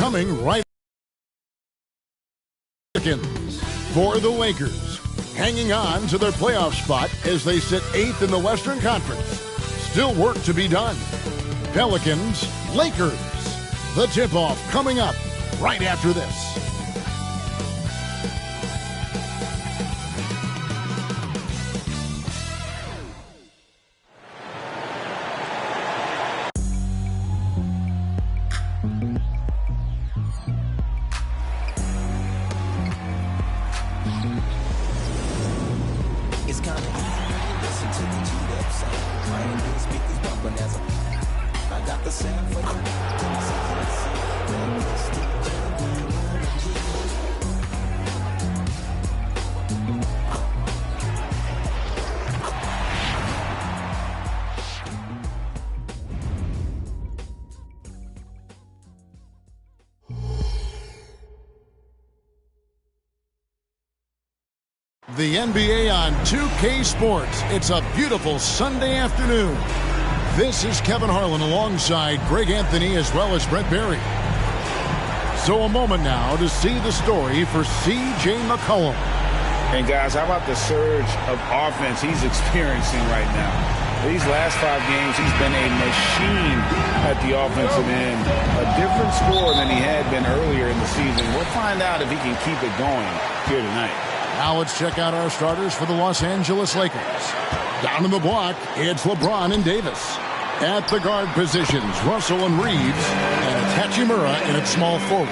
coming right. Pelicans for the Lakers, hanging on to their playoff spot as they sit 8th in the Western Conference. Still work to be done. Pelicans, Lakers. The tip-off coming up right after this. The NBA on 2K Sports. It's a beautiful Sunday afternoon. This is Kevin Harlan alongside Greg Anthony as well as Brett Berry. So a moment now to see the story for C.J. McCollum. And guys, how about the surge of offense he's experiencing right now? These last 5 games, he's been a machine at the offensive end. A different score than he had been earlier in the season. We'll find out if he can keep it going here tonight. Now let's check out our starters for the Los Angeles Lakers. Down in the block, it's LeBron and Davis. At the guard positions, Russell and Reeves, and Hachimura in at small forward.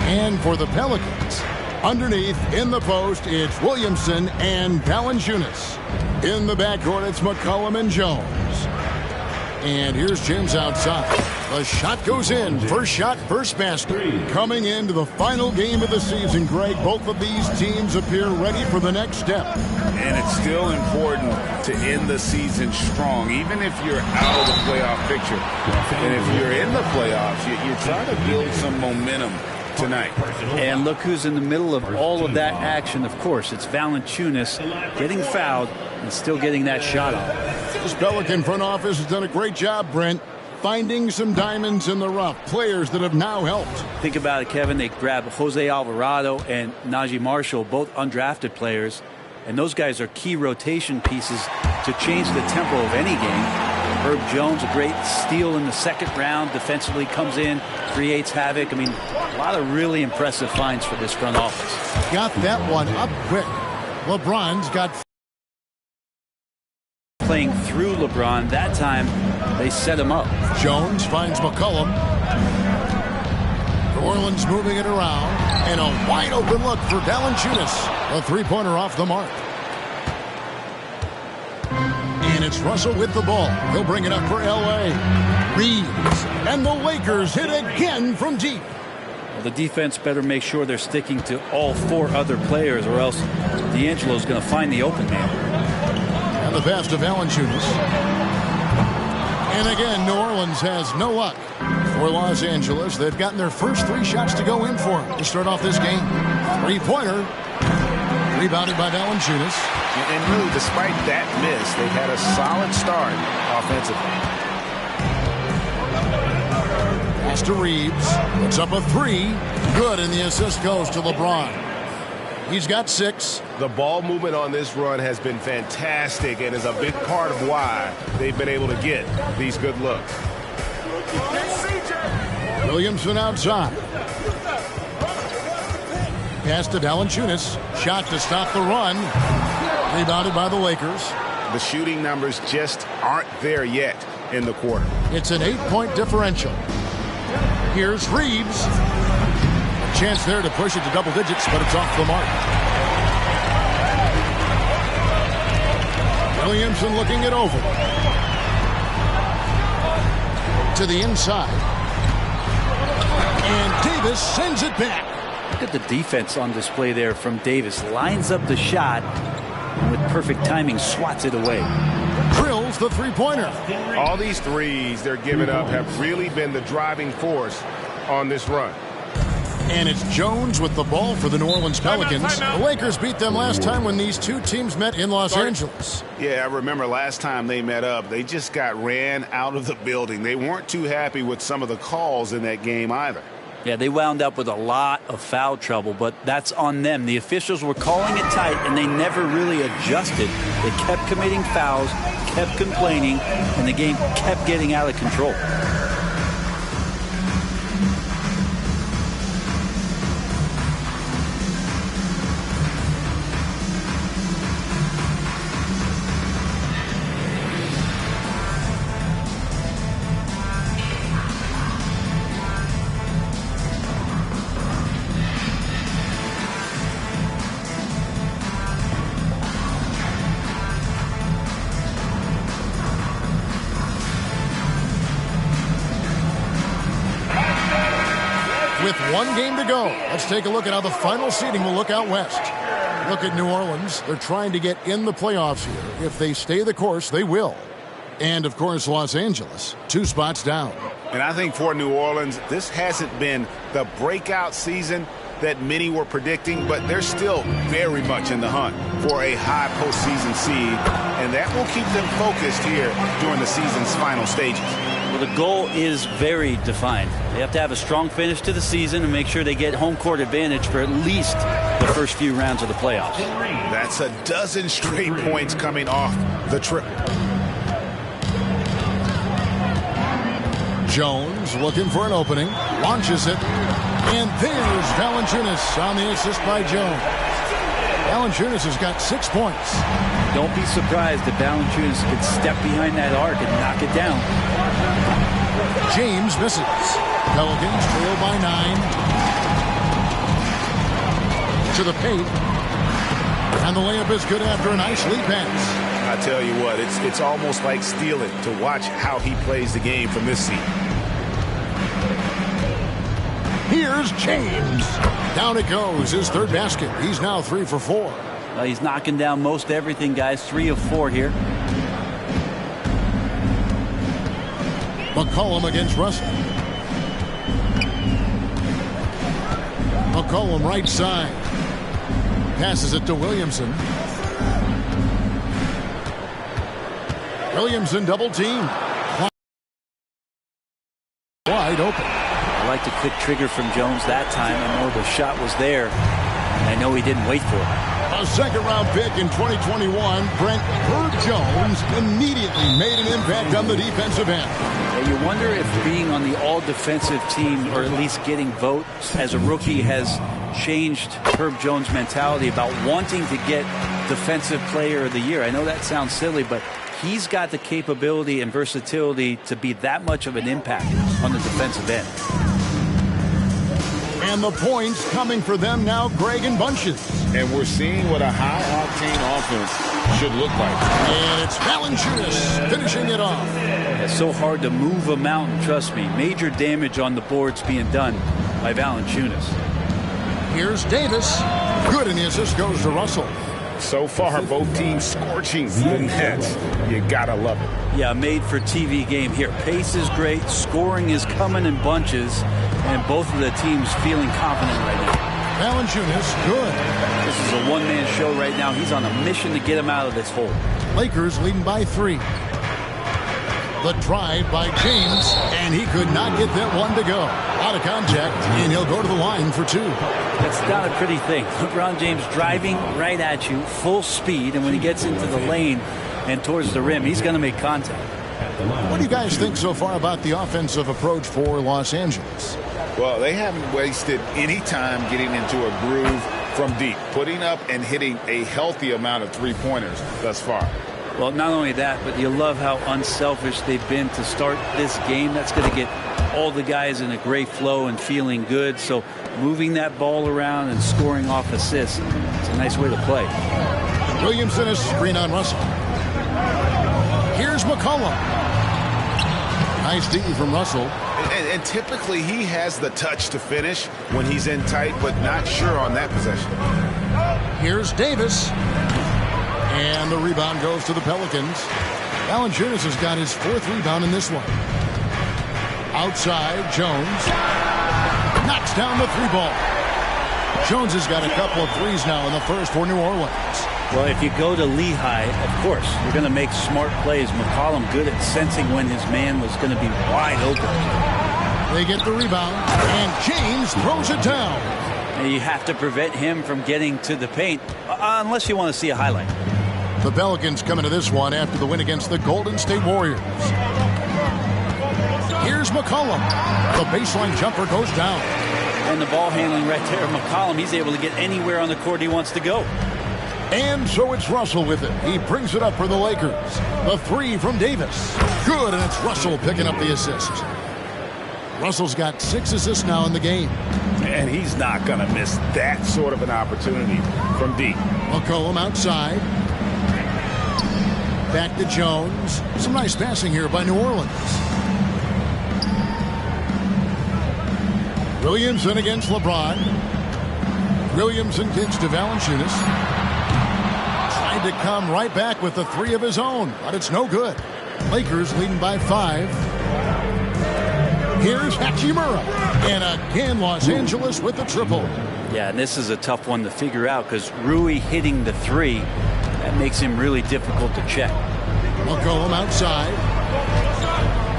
And for the Pelicans, underneath in the post, it's Williamson and Valanciunas. In the backcourt, it's McCollum and Jones. And here's James outside. The shot goes in. First shot, first basket. Coming into the final game of the season, Greg, both of these teams appear ready for the next step. And it's still important to end the season strong, even if you're out of the playoff picture. And if you're in the playoffs, you're trying to build some momentum tonight. And look who's in the middle of all of that action. Of course, it's Valanciunas getting fouled and still getting that shot off. This Pelican front office has done a great job, Brent, finding some diamonds in the rough, players that have now helped. Think about it, Kevin. They grabbed Jose Alvarado and Najee Marshall, both undrafted players, and those guys are key rotation pieces to change the tempo of any game. Herb Jones, a great steal in the second round, defensively comes in, creates havoc. I mean, a lot of really impressive finds for this front office. Got that one up quick. LeBron's got playing through LeBron. That time they set him up. Jones finds McCollum. New Orleans moving it around, and a wide open look for Valanciunas. A three-pointer off the mark. And it's Russell with the ball. He'll bring it up for L.A. Reeves. And the Lakers hit again from deep. Well, the defense better make sure they're sticking to all 4 other players, or else D'Angelo's going to find the open man. And the pass to Valanciunas. And again, New Orleans has no luck. For Los Angeles, they've gotten their first 3 shots to go in for them to start off this game. Three-pointer. Rebounded by Valanciunas. And really, despite that miss, they've had a solid start offensively. Pass to Reeves. Puts up a 3. Good, and the assist goes to LeBron. He's got 6. The ball movement on this run has been fantastic and is a big part of why they've been able to get these good looks. Williamson outside. Pass to Valanciunas. Shot to stop the run. Rebounded by the Lakers. The shooting numbers just aren't there yet in the quarter. It's an 8-point differential. Here's Reeves. A chance there to push it to double digits, but it's off the mark. Williamson looking it over. To the inside. And Davis sends it back. Look at the defense on display there from Davis. Lines up the shot and with perfect timing swats it away. Drills the three-pointer. All these threes they're giving up have really been the driving force on this run. And it's Jones with the ball for the New Orleans Pelicans. The Lakers beat them last time when these two teams met in Los Angeles. Yeah, I remember last time they met up, they just got ran out of the building. They weren't too happy with some of the calls in that game either. Yeah, they wound up with a lot of foul trouble, but that's on them. The officials were calling it tight, and they never really adjusted. They kept committing fouls, kept complaining, and the game kept getting out of control. With one game to go, let's take a look at how the final seeding will look out west. Look at New Orleans. They're trying to get in the playoffs here. If they stay the course, they will. And, of course, Los Angeles, 2 spots down. And I think for New Orleans, this hasn't been the breakout season that many were predicting, but they're still very much in the hunt for a high postseason seed, and that will keep them focused here during the season's final stages. Well, the goal is very defined. They have to have a strong finish to the season and make sure they get home court advantage for at least the first few rounds of the playoffs. That's a dozen straight points coming off the triple. Jones looking for an opening, launches it, and there's Valanciunas on the assist by Jones. Valanciunas has got 6 points. Don't be surprised if Valanciunas could step behind that arc and knock it down. James misses. Pelicans trail by 9. To the paint. And the layup is good after a nice lead pass. I tell you what, it's almost like stealing to watch how he plays the game from this seat. Here's James. Down it goes, his third basket. He's now 3 for 4. He's knocking down most everything, guys. 3 of 4 here. McCollum against Russell. McCollum right side. Passes it to Williamson. Williamson double team. Wide open. I like the quick trigger from Jones that time. I know the shot was there, and I know he didn't wait for it. A second-round pick in 2021, Brent Herb Jones immediately made an impact on the defensive end. Yeah, you wonder if being on the all-defensive team, or at least getting votes as a rookie, has changed Herb Jones' mentality about wanting to get Defensive Player of the Year. I know that sounds silly, but he's got the capability and versatility to be that much of an impact on the defensive end. And the points coming for them now, Greg and bunches. And we're seeing what a high-octane offense should look like. And it's Valanciunas finishing it off. It's so hard to move a mountain, trust me. Major damage on the boards being done by Valanciunas. Here's Davis. Good, and the assist goes to Russell. So far, both teams scorching the Nets. You gotta love it. Yeah, made for TV game here. Pace is great, scoring is coming in bunches, and both of the teams feeling confident right now. Valanciunas, good. This is a one-man show right now. He's on a mission to get him out of this hole. Lakers leading by 3. The drive by James, and he could not get that one to go. Out of contact, and he'll go to the line for 2. That's not a pretty thing. LeBron James driving right at you, full speed, and when he gets into the lane and towards the rim, he's going to make contact. What do you guys think so far about the offensive approach for Los Angeles? Well, they haven't wasted any time getting into a groove from deep, putting up and hitting a healthy amount of three-pointers thus far. Well, not only that, but you love how unselfish they've been to start this game. That's going to get all the guys in a great flow and feeling good. So moving that ball around and scoring off assists, it's a nice way to play. Williamson is screen on Russell. Here's McCollum. Nice D from Russell. And typically he has the touch to finish when he's in tight, but not sure on that possession. Here's Davis. And the rebound goes to the Pelicans. Valanciunas has got his 4th rebound in this one. Outside, Jones knocks down the 3-ball. Jones has got a couple of threes now in the first for New Orleans. Well, if you go to Lehigh, of course, you're going to make smart plays. McCollum good at sensing when his man was going to be wide open. They get the rebound, and James throws it down. You have to prevent him from getting to the paint, unless you want to see a highlight. The Pelicans come into this one after the win against the Golden State Warriors. Here's McCollum. The baseline jumper goes down. And the ball handling right there, McCollum, he's able to get anywhere on the court he wants to go. And so it's Russell with it. He brings it up for the Lakers. The three from Davis. Good, and it's Russell picking up the assist. Russell's got 6 assists now in the game. And he's not going to miss that sort of an opportunity from deep. McCollum outside. Back to Jones. Some nice passing here by New Orleans. Williamson against LeBron. Williamson kicks to Valanciunas. Tried to come right back with the 3 of his own, but it's no good. Lakers leading by 5. Here's Hachimura. And again, Los Angeles with the triple. Yeah, and this is a tough one to figure out because Rui hitting the 3, that makes him really difficult to check. McCollum outside.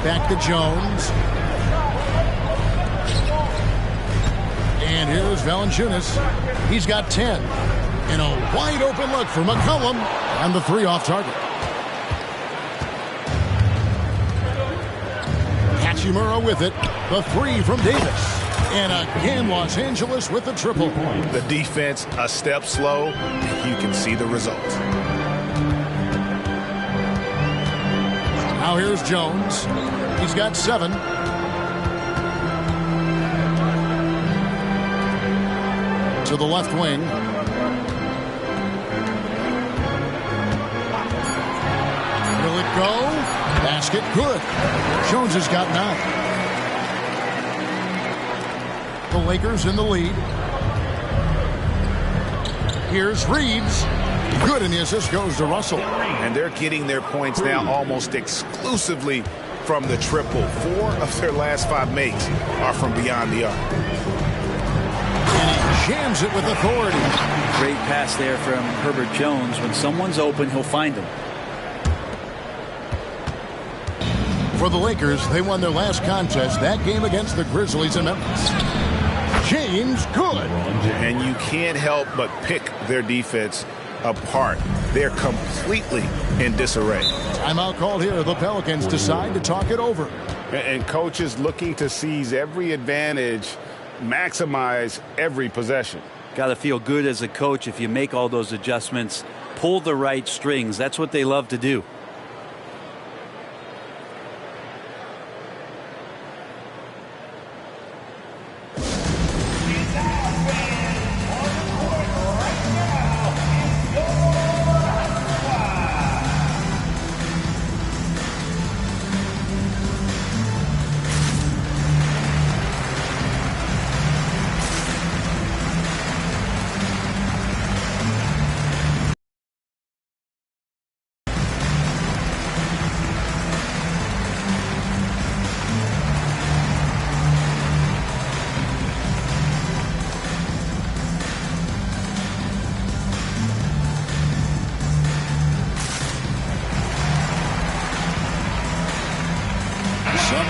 Back to Jones. And here's Valanciunas. He's got 10. And a wide open look for McCollum. And the 3 off target. Hachimura with it. The 3 from Davis. And again, Los Angeles with the triple. The defense a step slow. You can see the result. Now here's Jones. He's got 7. To the left wing. Will it go? Basket good. Jones has got 9. The Lakers in the lead. Here's Reeves. Good, and the assist goes to Russell. And they're getting their points now almost exclusively from the triple. 4 of their last 5 makes are from beyond the arc. And he jams it with authority. Great pass there from Herbert Jones. When someone's open, he'll find them. For the Lakers, they won their last contest, that game against the Grizzlies in Memphis. James, good. And you can't help but pick their defense apart. They're completely in disarray. Timeout called here. The Pelicans decide to talk it over. And coaches looking to seize every advantage, maximize every possession. Got to feel good as a coach if you make all those adjustments, pull the right strings. That's what they love to do.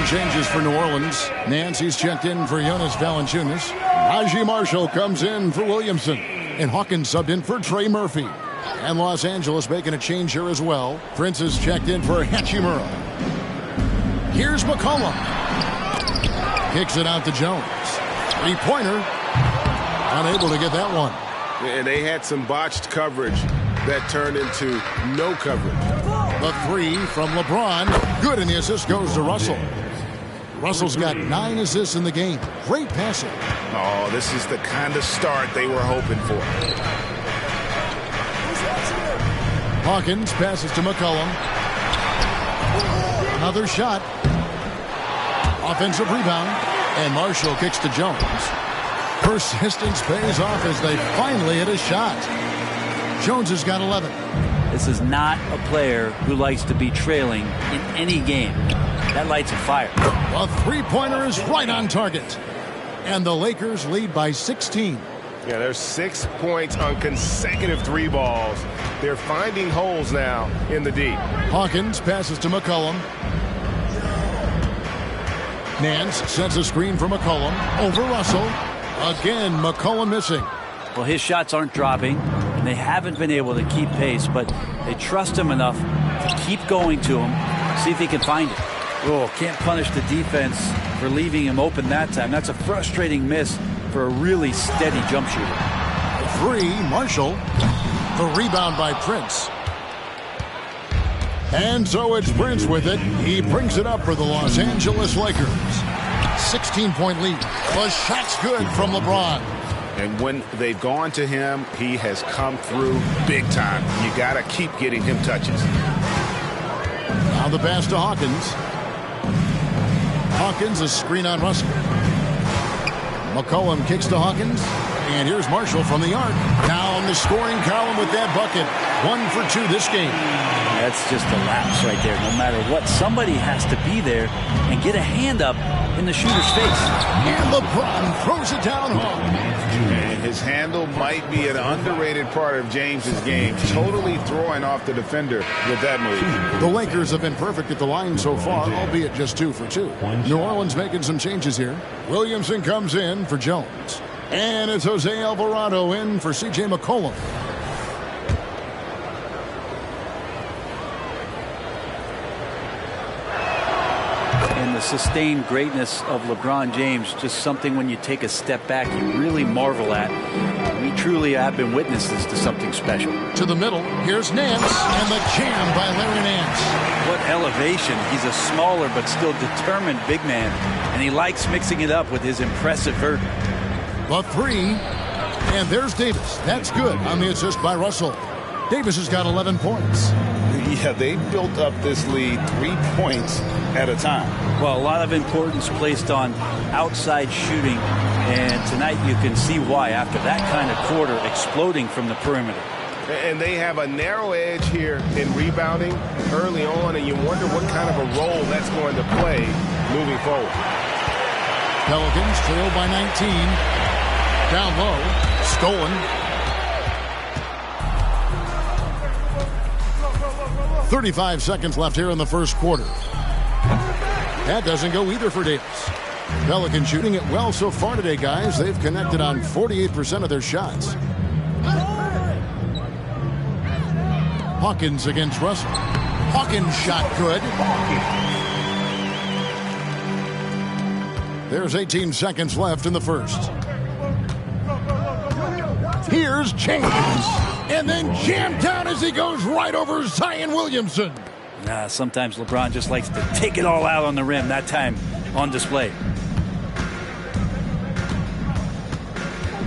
Changes for New Orleans. Nancy's checked in for Jonas Valanciunas. Najee Marshall comes in for Williamson. And Hawkins subbed in for Trey Murphy. And Los Angeles making a change here as well. Prince is checked in for Hachimura. Here's McCollum. Kicks it out to Jones. 3-pointer. Unable to get that one. And they had some botched coverage that turned into no coverage. The 3 from LeBron. Good, and the assist goes to Russell. Russell's got 9 assists in the game. Great passing. Oh, this is the kind of start they were hoping for. Hawkins passes to McCollum. Another shot. Offensive rebound. And Marshall kicks to Jones. Persistence pays off as they finally hit a shot. Jones has got 11. This is not a player who likes to be trailing in any game. That lights a fire. A 3-pointer is right on target. And the Lakers lead by 16. Yeah, there's 6 points on consecutive 3 balls. They're finding holes now in the D. Hawkins passes to McCollum. Nance sets a screen for McCollum. Over Russell. Again, McCollum missing. Well, his shots aren't dropping, and they haven't been able to keep pace, but they trust him enough to keep going to him, see if he can find it. Oh, can't punish the defense for leaving him open that time. That's a frustrating miss for a really steady jump shooter. Three, Marshall. The rebound by Prince. And so it's Prince with it. He brings it up for the Los Angeles Lakers. 16-point lead. The shot's good from LeBron. And when they've gone to him, he has come through big time. You got to keep getting him touches. Now the pass to Hawkins. Hawkins, a screen on Russell. McCollum kicks to Hawkins. And here's Marshall from the arc. Now on the scoring column with that bucket. 1 for 2 this game. That's just a lapse right there. No matter what, somebody has to be there and get a hand up in the shooter's face. And LeBron throws it down home. And his handle might be an underrated part of James's game. Totally throwing off the defender with that move. The Lakers have been perfect at the line so far, albeit just 2 for 2. New Orleans making some changes here. Williamson comes in for Jones. And it's Jose Alvarado in for C.J. McCollum. And the sustained greatness of LeBron James, just something when you take a step back you really marvel at. We truly have been witnesses to something special. To the middle, here's Nance, and the jam by Larry Nance. What elevation. He's a smaller but still determined big man, and he likes mixing it up with his impressive vert. The three, and there's Davis. That's good on the assist by Russell. Davis has got 11 points. Yeah, they built up this lead 3 points at a time. Well, a lot of importance placed on outside shooting, and tonight you can see why after that kind of quarter exploding from the perimeter. And they have a narrow edge here in rebounding early on, and you wonder what kind of a role that's going to play moving forward. Pelicans trail by 19. Down low, stolen. 35 seconds left here in the first quarter. That doesn't go either for Davis. Pelicans shooting it well so far today, guys. They've connected on 48% of their shots. Hawkins against Russell. Hawkins shot good. There's 18 seconds left in the first. Here's James. And then jammed down as he goes right over Zion Williamson. Sometimes LeBron just likes to take it all out on the rim, that time on display.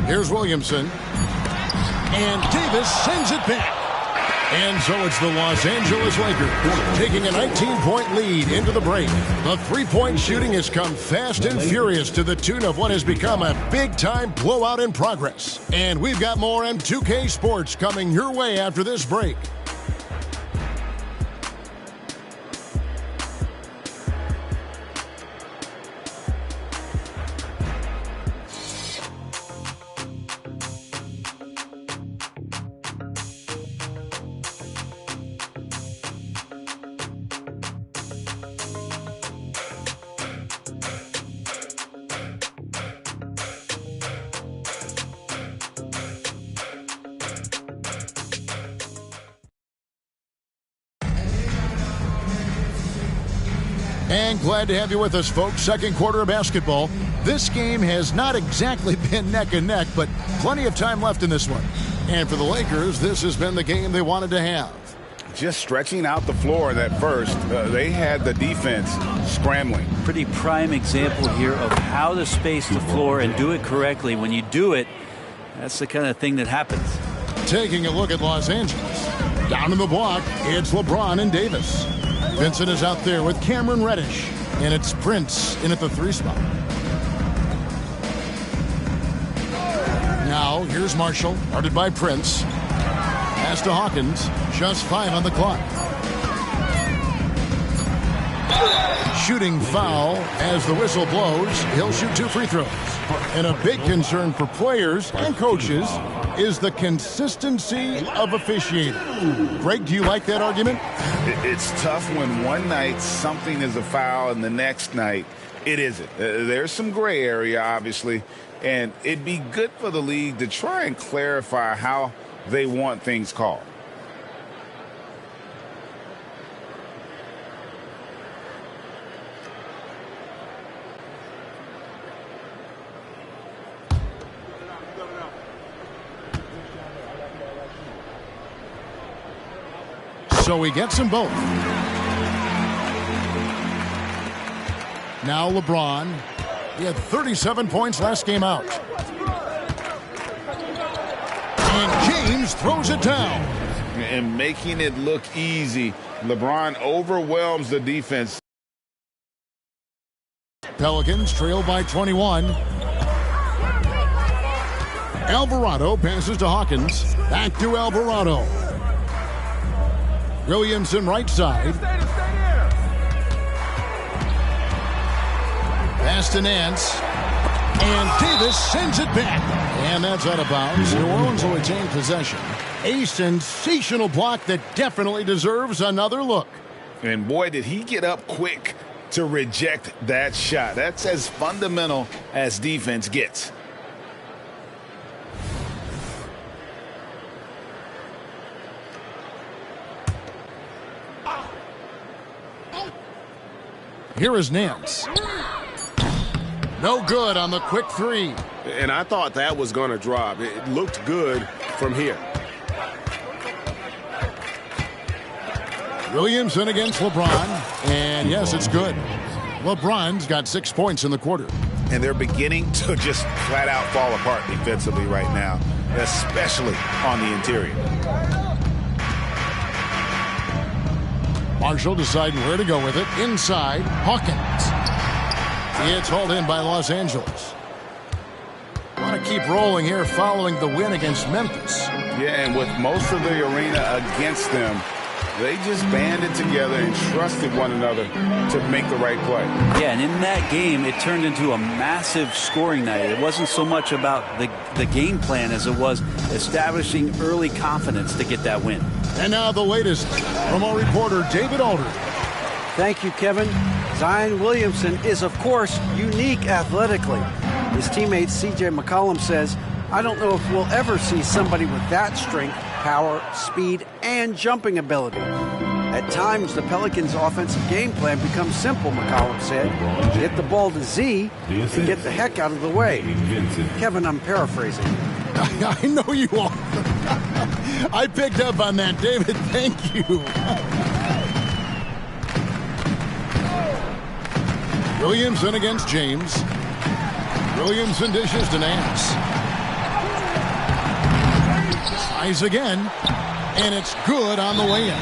Here's Williamson. And Davis sends it back. And so it's the Los Angeles Lakers taking a 19-point lead into the break. The three-point shooting has come fast and furious to the tune of what has become a big-time blowout in progress. And we've got more M2K Sports coming your way after this break. And glad to have you with us, folks. Second quarter of basketball. This game has not exactly been neck and neck, but plenty of time left in this one. And for the Lakers, this has been the game they wanted to have. Just stretching out the floor at first. They had the defense scrambling. Pretty prime example here of how to space the floor and do it correctly. When you do it, that's the kind of thing that happens. Taking a look at Los Angeles. Down in the block, it's LeBron and Davis. Vincent is out there with Cameron Reddish, and it's Prince in at the 3 spot. Now, here's Marshall, guarded by Prince. Pass to Hawkins, just 5 on the clock. Shooting foul as the whistle blows. He'll shoot 2 free throws. And a big concern for players and coaches is the consistency of officiating. Greg, do you like that argument? It's tough when one night something is a foul and the next night It isn't. There's some gray area, obviously, and it'd be good for the league to try and clarify how they want things called. So he gets them both. Now LeBron. He had 37 points last game out. And James throws it down. And making it look easy. LeBron overwhelms the defense. Pelicans trail by 21. Alvarado passes to Hawkins. Back to Alvarado. Williamson right side. Pass to Nance. And Davis sends it back. And that's out of bounds. New Orleans will retain possession. A sensational block that definitely deserves another look. And boy, did he get up quick to reject that shot. That's as fundamental as defense gets. Here is Nance. No good on the quick three. And I thought that was going to drop. It looked good from here. Williamson against LeBron. And yes, it's good. LeBron's got 6 points in the quarter. And they're beginning to just flat out fall apart defensively right now, especially on the interior. Marshall deciding where to go with it. Inside, Hawkins. It's hauled in by Los Angeles. Want to keep rolling here following the win against Memphis. Yeah, and with most of the arena against them, they just banded together and trusted one another to make the right play. Yeah, and in that game, it turned into a massive scoring night. It wasn't so much about the game plan as it was establishing early confidence to get that win. And now the latest from our reporter, David Alder. Thank you, Kevin. Zion Williamson is, of course, unique athletically. His teammate C.J. McCollum says, I don't know if we'll ever see somebody with that strength, power, speed, and jumping ability. At times, the Pelicans' offensive game plan becomes simple, McCollum said. Get the ball to Z and get the heck out of the way. Kevin, I'm paraphrasing. I know you are. I picked up on that, David. Thank you. Williamson against James. Williamson dishes to Nance. Tries again, and it's good on the way in.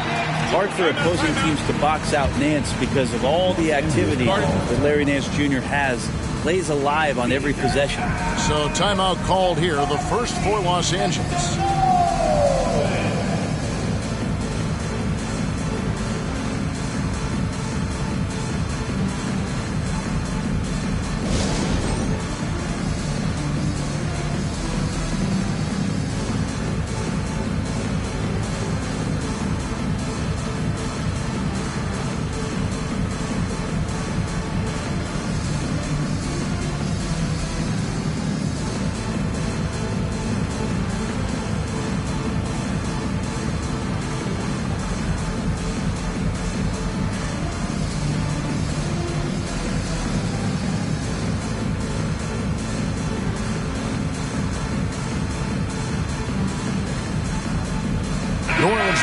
Hard for opposing teams to box out Nance because of all the activity that Larry Nance Jr. has. Plays alive on every possession. So timeout called here, the first for Los Angeles.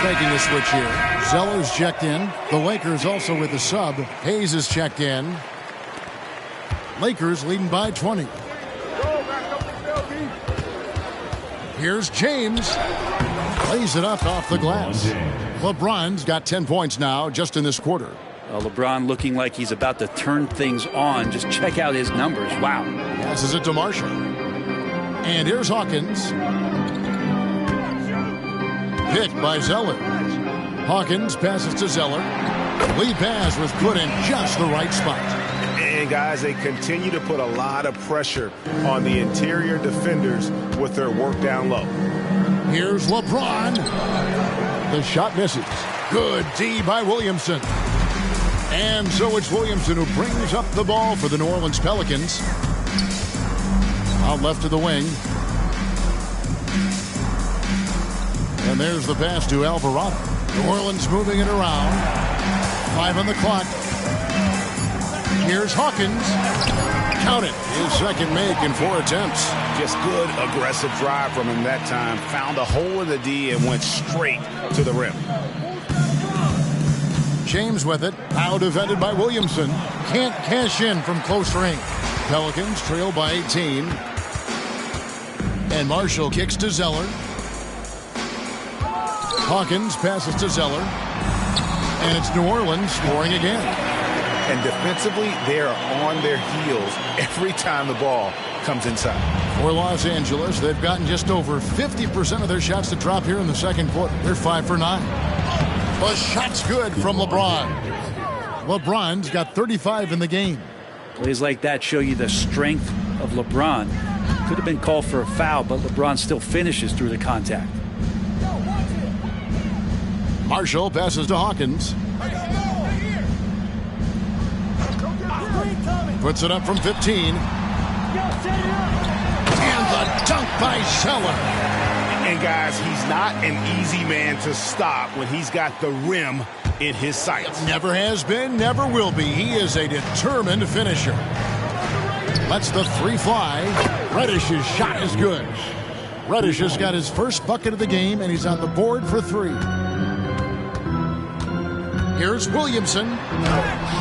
Making a switch here. Zeller's checked in. The Lakers also with a sub. Hayes is checked in. Lakers leading by 20. Here's James. Plays it up off the glass. LeBron's got 10 points now just in this quarter. LeBron looking like he's about to turn things on. Just check out his numbers. Wow. Passes it to Marshall. And here's Hawkins. Picked by Zeller. Hawkins passes to Zeller. Lead pass was put in just the right spot. And guys, they continue to put a lot of pressure on the interior defenders with their work down low. Here's LeBron. The shot misses. Good D by Williamson. And so it's Williamson who brings up the ball for the New Orleans Pelicans. Out left to the wing. And there's the pass to Alvarado. New Orleans moving it around. 5 on the clock. Here's Hawkins. Count it. His second make in 4 attempts. Just good, aggressive drive from him that time. Found a hole in the D and went straight to the rim. James with it. Now defended by Williamson. Can't cash in from close range. Pelicans trail by 18. And Marshall kicks to Zeller. Hawkins passes to Zeller. And it's New Orleans scoring again. And defensively, they are on their heels every time the ball comes inside. For Los Angeles, they've gotten just over 50% of their shots to drop here in the second quarter. They're 5 for 9. A shot's good from LeBron. LeBron's got 35 in the game. Plays like that show you the strength of LeBron. Could have been called for a foul, but LeBron still finishes through the contact. Marshall passes to Hawkins. Puts it up from 15. And the dunk by Zeller. And guys, he's not an easy man to stop when he's got the rim in his sights. Never has been, never will be. He is a determined finisher. Lets the 3 fly. Reddish's shot is good. Reddish has got his first bucket of the game, and he's on the board for 3. Here's Williamson.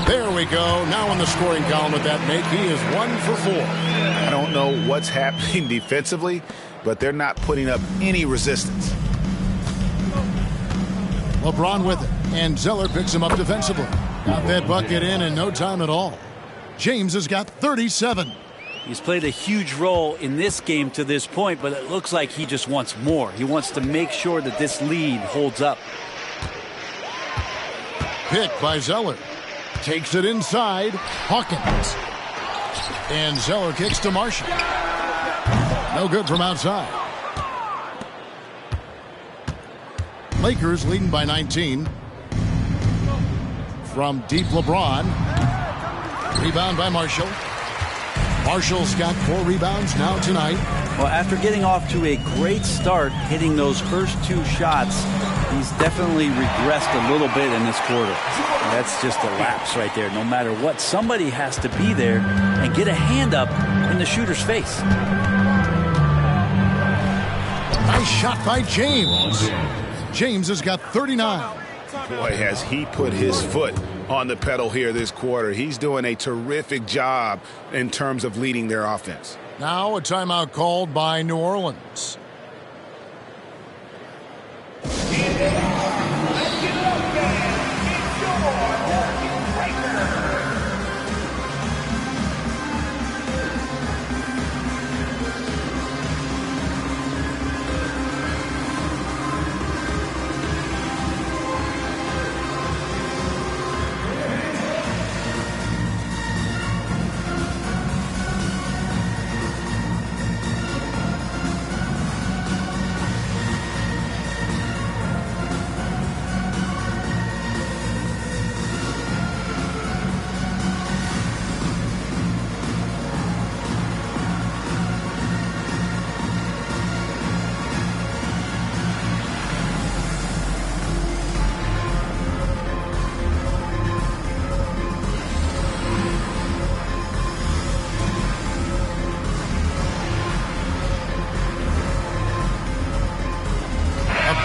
There we go. Now in the scoring column with that make, he is 1 for 4. I don't know what's happening defensively, but they're not putting up any resistance. LeBron with it, and Zeller picks him up defensively. Got that bucket in no time at all. James has got 37. He's played a huge role in this game to this point, but it looks like he just wants more. He wants to make sure that this lead holds up. Pick by Zeller. Takes it inside. Hawkins. And Zeller kicks to Marshall. No good from outside. Lakers leading by 19. From deep, LeBron. Rebound by Marshall. Marshall's got 4 rebounds now tonight. Well, after getting off to a great start, hitting those first 2 shots, he's definitely regressed a little bit in this quarter. And that's just a lapse right there. No matter what, somebody has to be there and get a hand up in the shooter's face. Nice shot by James. James has got 39. Boy, has he put his foot on the pedal here this quarter. He's doing a terrific job in terms of leading their offense. Now a timeout called by New Orleans.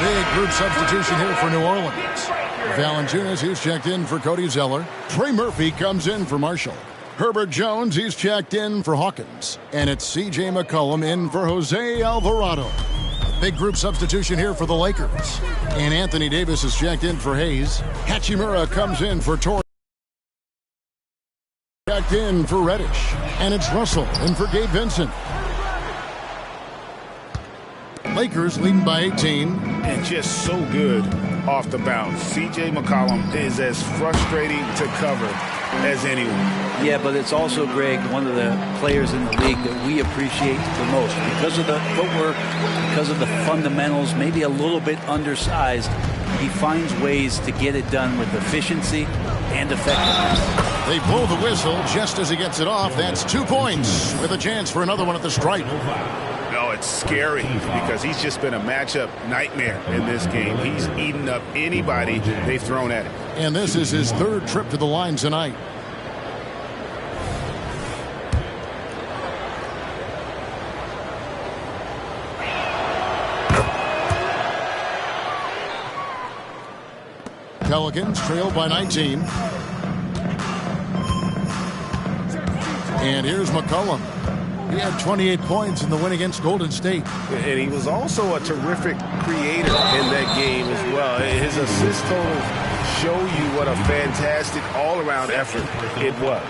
Big group substitution here for New Orleans. Valanciunas, he's checked in for Cody Zeller. Trey Murphy comes in for Marshall. Herbert Jones, he's checked in for Hawkins. And it's C.J. McCollum in for Jose Alvarado. A big group substitution here for the Lakers. And Anthony Davis is checked in for Hayes. Hachimura comes in for Torrey. Checked in for Reddish. And it's Russell in for Gabe Vincent. Lakers leading by 18. And just so good off the bounce. C.J. McCollum is as frustrating to cover as anyone. Yeah, but it's also, Greg, one of the players in the league that we appreciate the most. Because of the footwork, because of the fundamentals, maybe a little bit undersized, he finds ways to get it done with efficiency and effectiveness. They blow the whistle just as he gets it off. That's 2 points with a chance for another one at the stripe. No, it's scary because he's just been a matchup nightmare in this game. He's eaten up anybody they've thrown at him. And this is his third trip to the line tonight. Pelicans trail by 19. And here's McCollum. He had 28 points in the win against Golden State. And he was also a terrific creator in that game as well. His assist totals show you what a fantastic all-around effort it was.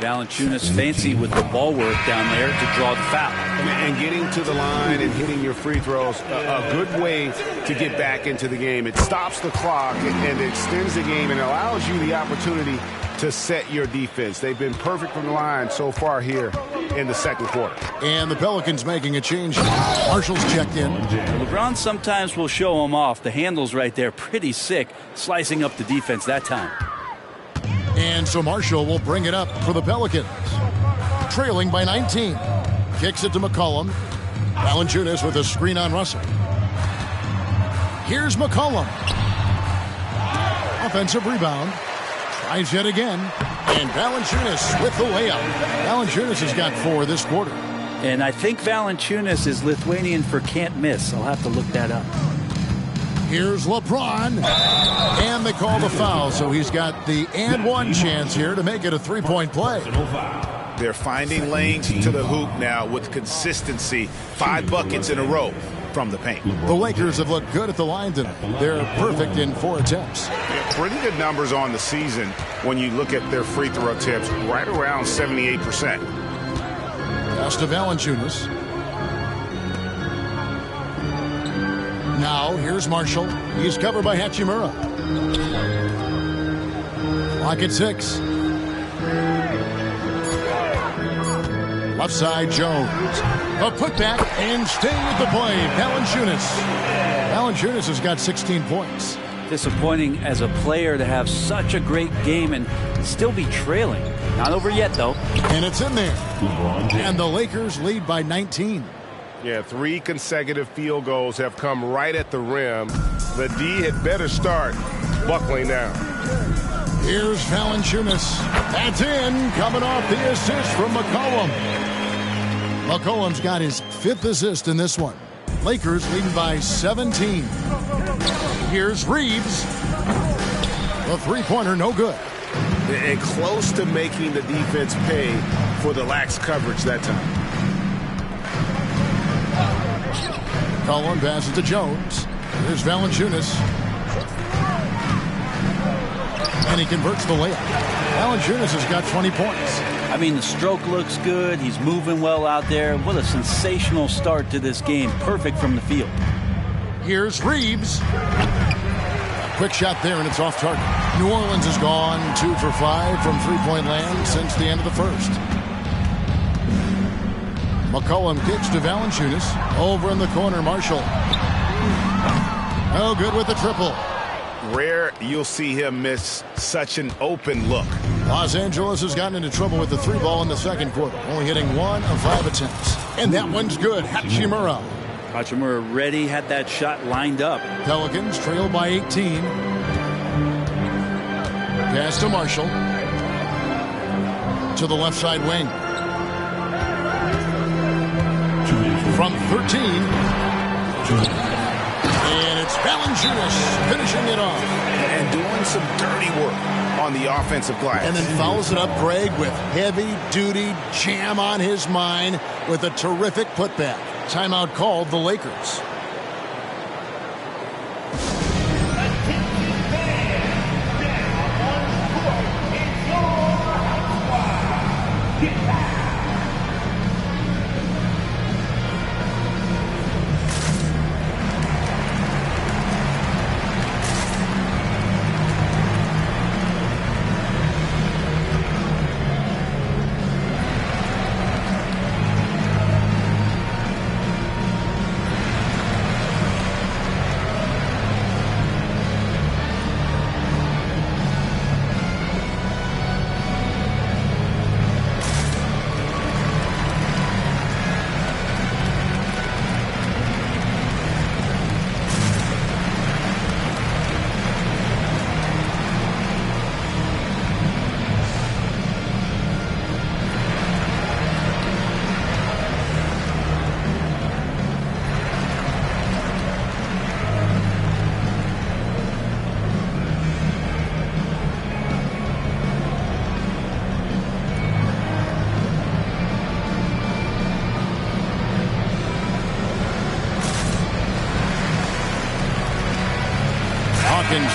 Valanciunas fancy with the ball work down there to draw the foul. And getting to the line and hitting your free throws, a good way to get back into the game. It stops the clock and extends the game and allows you the opportunity to set your defense. They've been perfect from the line so far here in the second quarter. And the Pelicans making a change. Marshall's checked in. LeBron sometimes will show him off. The handle's right there, pretty sick, slicing up the defense that time. And so Marshall will bring it up for the Pelicans. Trailing by 19. Kicks it to McCollum. Valanciunas with a screen on Russell. Here's McCollum. Offensive rebound. Tries yet again. And Valanciunas with the layup. Valanciunas has got 4 this quarter. And I think Valanciunas is Lithuanian for can't miss. I'll have to look that up. Here's LeBron. And they call the foul, so he's got the and one chance here to make it a three-point play. They're finding lanes to the hoop now with consistency. 5 buckets in a row from the paint. The Lakers have looked good at the line tonight. They're perfect in 4 attempts. Yeah, pretty good numbers on the season when you look at their free throw attempts, right around 78%. Pass to Valanciunas. Now, here's Marshall. He's covered by Hachimura. Clock at 6. Left side, Jones. A putback and staying with the play. Valanciunas has got 16 points. Disappointing as a player to have such a great game and still be trailing. Not over yet, though. And it's in there. And the Lakers lead by 19. Yeah, 3 consecutive field goals have come right at the rim. The D had better start buckling down. Here's Valanciunas. That's in. Coming off the assist from McCollum. McCollum's got his 5th assist in this one. Lakers leading by 17. Here's Reeves. The three-pointer, no good. And close to making the defense pay for the lax coverage that time. McCollum passes to Jones. Here's Valanciunas. And he converts the layup. Valanciunas has got 20 points. I mean, the stroke looks good. He's moving well out there. What a sensational start to this game. Perfect from the field. Here's Reeves. A quick shot there, and it's off target. New Orleans has gone 2 for 5 from three-point land since the end of the first. McCollum kicks to Valanciunas. Over in the corner, Marshall. No good with the triple. Rare you'll see him miss such an open look. Los Angeles has gotten into trouble with the 3 ball in the second quarter, only hitting 1 of 5 attempts. And that one's good. Hachimura. Hachimura ready, had that shot lined up. Pelicans trail by 18. Pass to Marshall. To the left side wing. From 13. And it's Valanciunas finishing it off. And doing some dirty work on the offensive glass. And then fouls it up, Greg, with heavy-duty jam on his mind with a terrific putback. Timeout called the Lakers.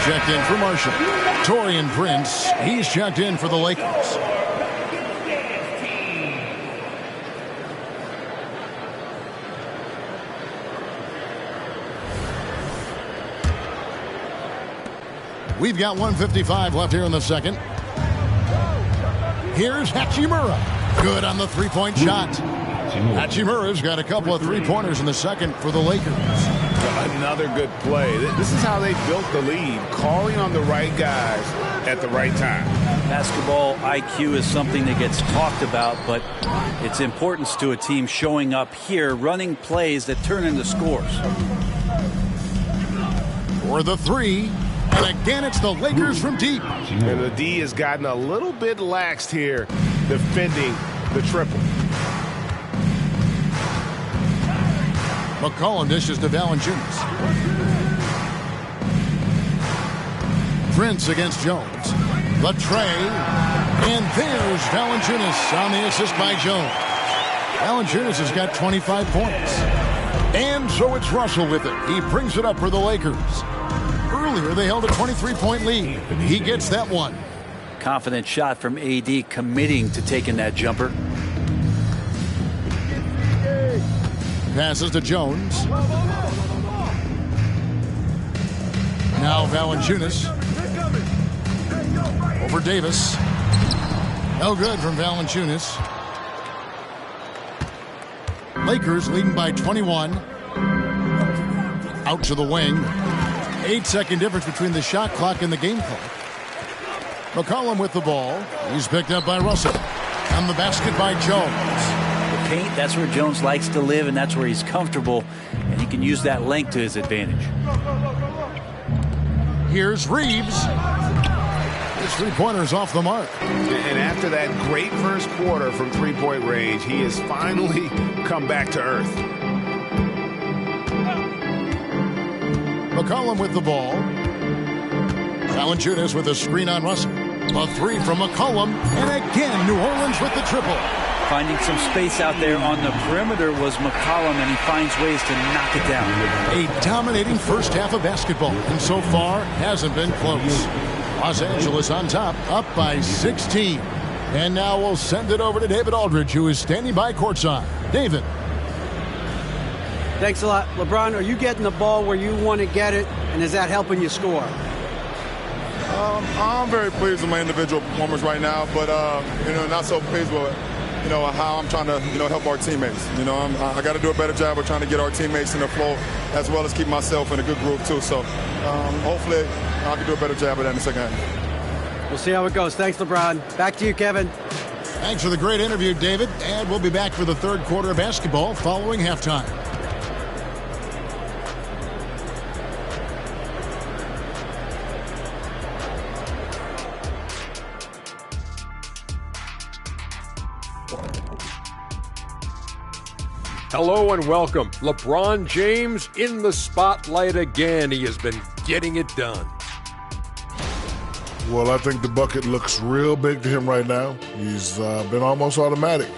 checked in for Marshall. Taurean Prince, he's checked in for the Lakers. We've got 1:55 left here in the second. Here's Hachimura. Good on the three-point shot. Hachimura's got a couple of three-pointers in the second for the Lakers. Another good play. This is how they built the lead, calling on the right guys at the right time. Basketball IQ is something that gets talked about, but its importance to a team showing up here, running plays that turn into scores. For the three, and again it's the Lakers from deep. And the D has gotten a little bit laxed here, defending the triple. McCollum dishes to Valanciunas. Prince against Jones. The tray. And there's Valanciunas on the assist by Jones. Valanciunas has got 25 points. And so it's Russell with it. He brings it up for the Lakers. Earlier they held a 23-point lead. He gets that one. Confident shot from AD, committing to taking that jumper. Passes to Jones. Now Valanciunas. Over Davis. No good from Valanciunas. Lakers leading by 21. Out to the wing. 8-second difference between the shot clock and the game clock. McCollum with the ball. He's picked up by Russell. On the basket by Jones. Paint, that's where Jones likes to live, and that's where he's comfortable, and he can use that length to his advantage. Here's Reeves. His three-pointer's off the mark. And after that great first quarter from three-point range, he has finally come back to earth. McCollum with the ball. Valanciunas with a screen on Russell. A three from McCollum, and again New Orleans with the triple. Finding some space out there on the perimeter was McCollum, and he finds ways to knock it down. A dominating first half of basketball, and so far hasn't been close. Los Angeles on top, up by 16. And now we'll send it over to David Aldridge, who is standing by courtside. David. Thanks a lot. LeBron, are you getting the ball where you want to get it, and is that helping you score? I'm very pleased with my individual performance right now, but not so pleased with how I'm trying to help our teammates. I got to do a better job of trying to get our teammates in the flow, as well as keep myself in a good group too. So hopefully I can do a better job of that in the second half. We'll see how it goes. Thanks, LeBron. Back to you, Kevin. Thanks for the great interview, David. And we'll be back for the third quarter of basketball following halftime. Hello and welcome. LeBron James in the spotlight again. He has been getting it done. Well, I think the bucket looks real big to him right now. He's been almost automatic.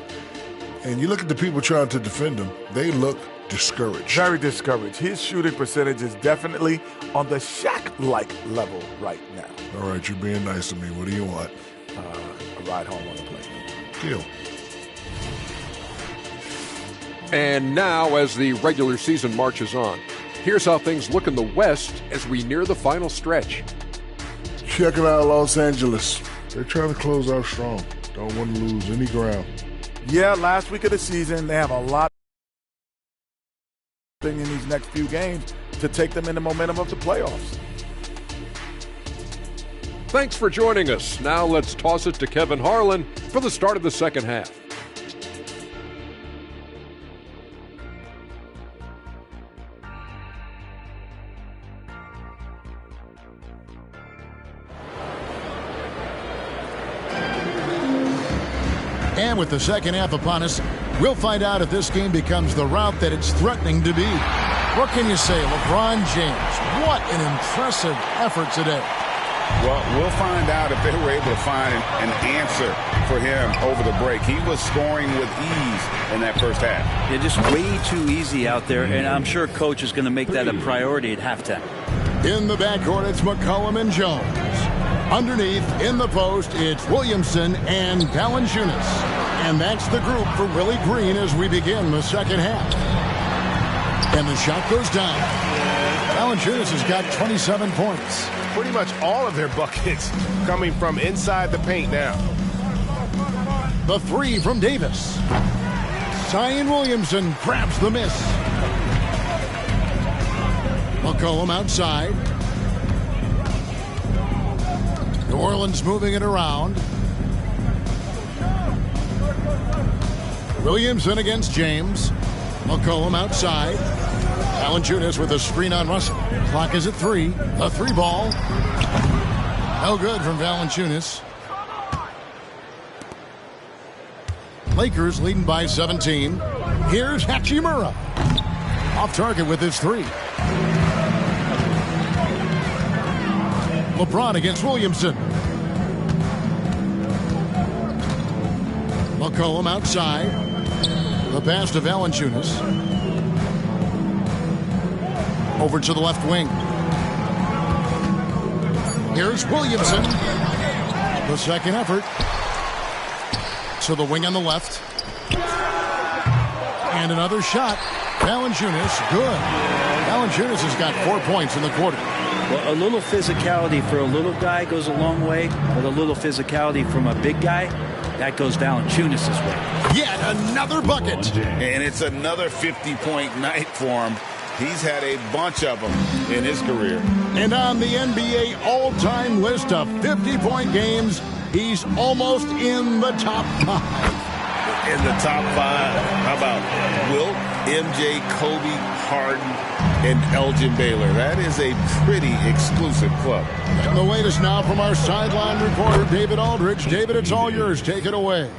And you look at the people trying to defend him, they look discouraged. Very discouraged. His shooting percentage is definitely on the Shaq-like level right now. All right, you're being nice to me. What do you want? A ride home on the plane. Deal. And now, as the regular season marches on, here's how things look in the West as we near the final stretch. Check it out, Los Angeles. They're trying to close out strong. Don't want to lose any ground. Yeah, last week of the season, they have a lot in these next few games to take them in the momentum of the playoffs. Thanks for joining us. Now let's toss it to Kevin Harlan for the start of the second half. And with the second half upon us, we'll find out if this game becomes the route that it's threatening to be. What can you say, LeBron James? What an impressive effort today. Well, we'll find out if they were able to find an answer for him over the break. He was scoring with ease in that first half. Yeah, just way too easy out there, and I'm sure Coach is going to make that a priority at halftime. In the backcourt, it's McCollum and Jones. Underneath, in the post, it's Williamson and Valanciunas. And that's the group for Willie Green as we begin the second half. And the shot goes down. Valanciunas has got 27 points. Pretty much all of their buckets coming from inside the paint now. The three from Davis. Zion Williamson grabs the miss. McCollum outside. New Orleans moving it around. Williamson against James. McCollum outside. Valanciunas with a screen on Russell. Clock is at 3. A 3-ball. No good from Valanciunas. Lakers leading by 17. Here's Hachimura. Off target with his 3. LeBron against Williamson. McCollum outside. The pass to Valanciunas. Over to the left wing. Here's Williamson. The second effort. To the wing on the left. And another shot. Valanciunas, good. Valanciunas has got 4 points in the quarter. Well, a little physicality for a little guy goes a long way, but a little physicality from a big guy, that goes Valanciunas' way. Yet another bucket. And it's another 50-point night for him. He's had a bunch of them in his career. And on the NBA all-time list of 50-point games, he's almost in the top 5. In the top 5, how about Wilt, MJ, Kobe, Harden, and Elgin Baylor? That is a pretty exclusive club. And the latest now from our sideline reporter, David Aldridge. David, it's all yours. Take it away.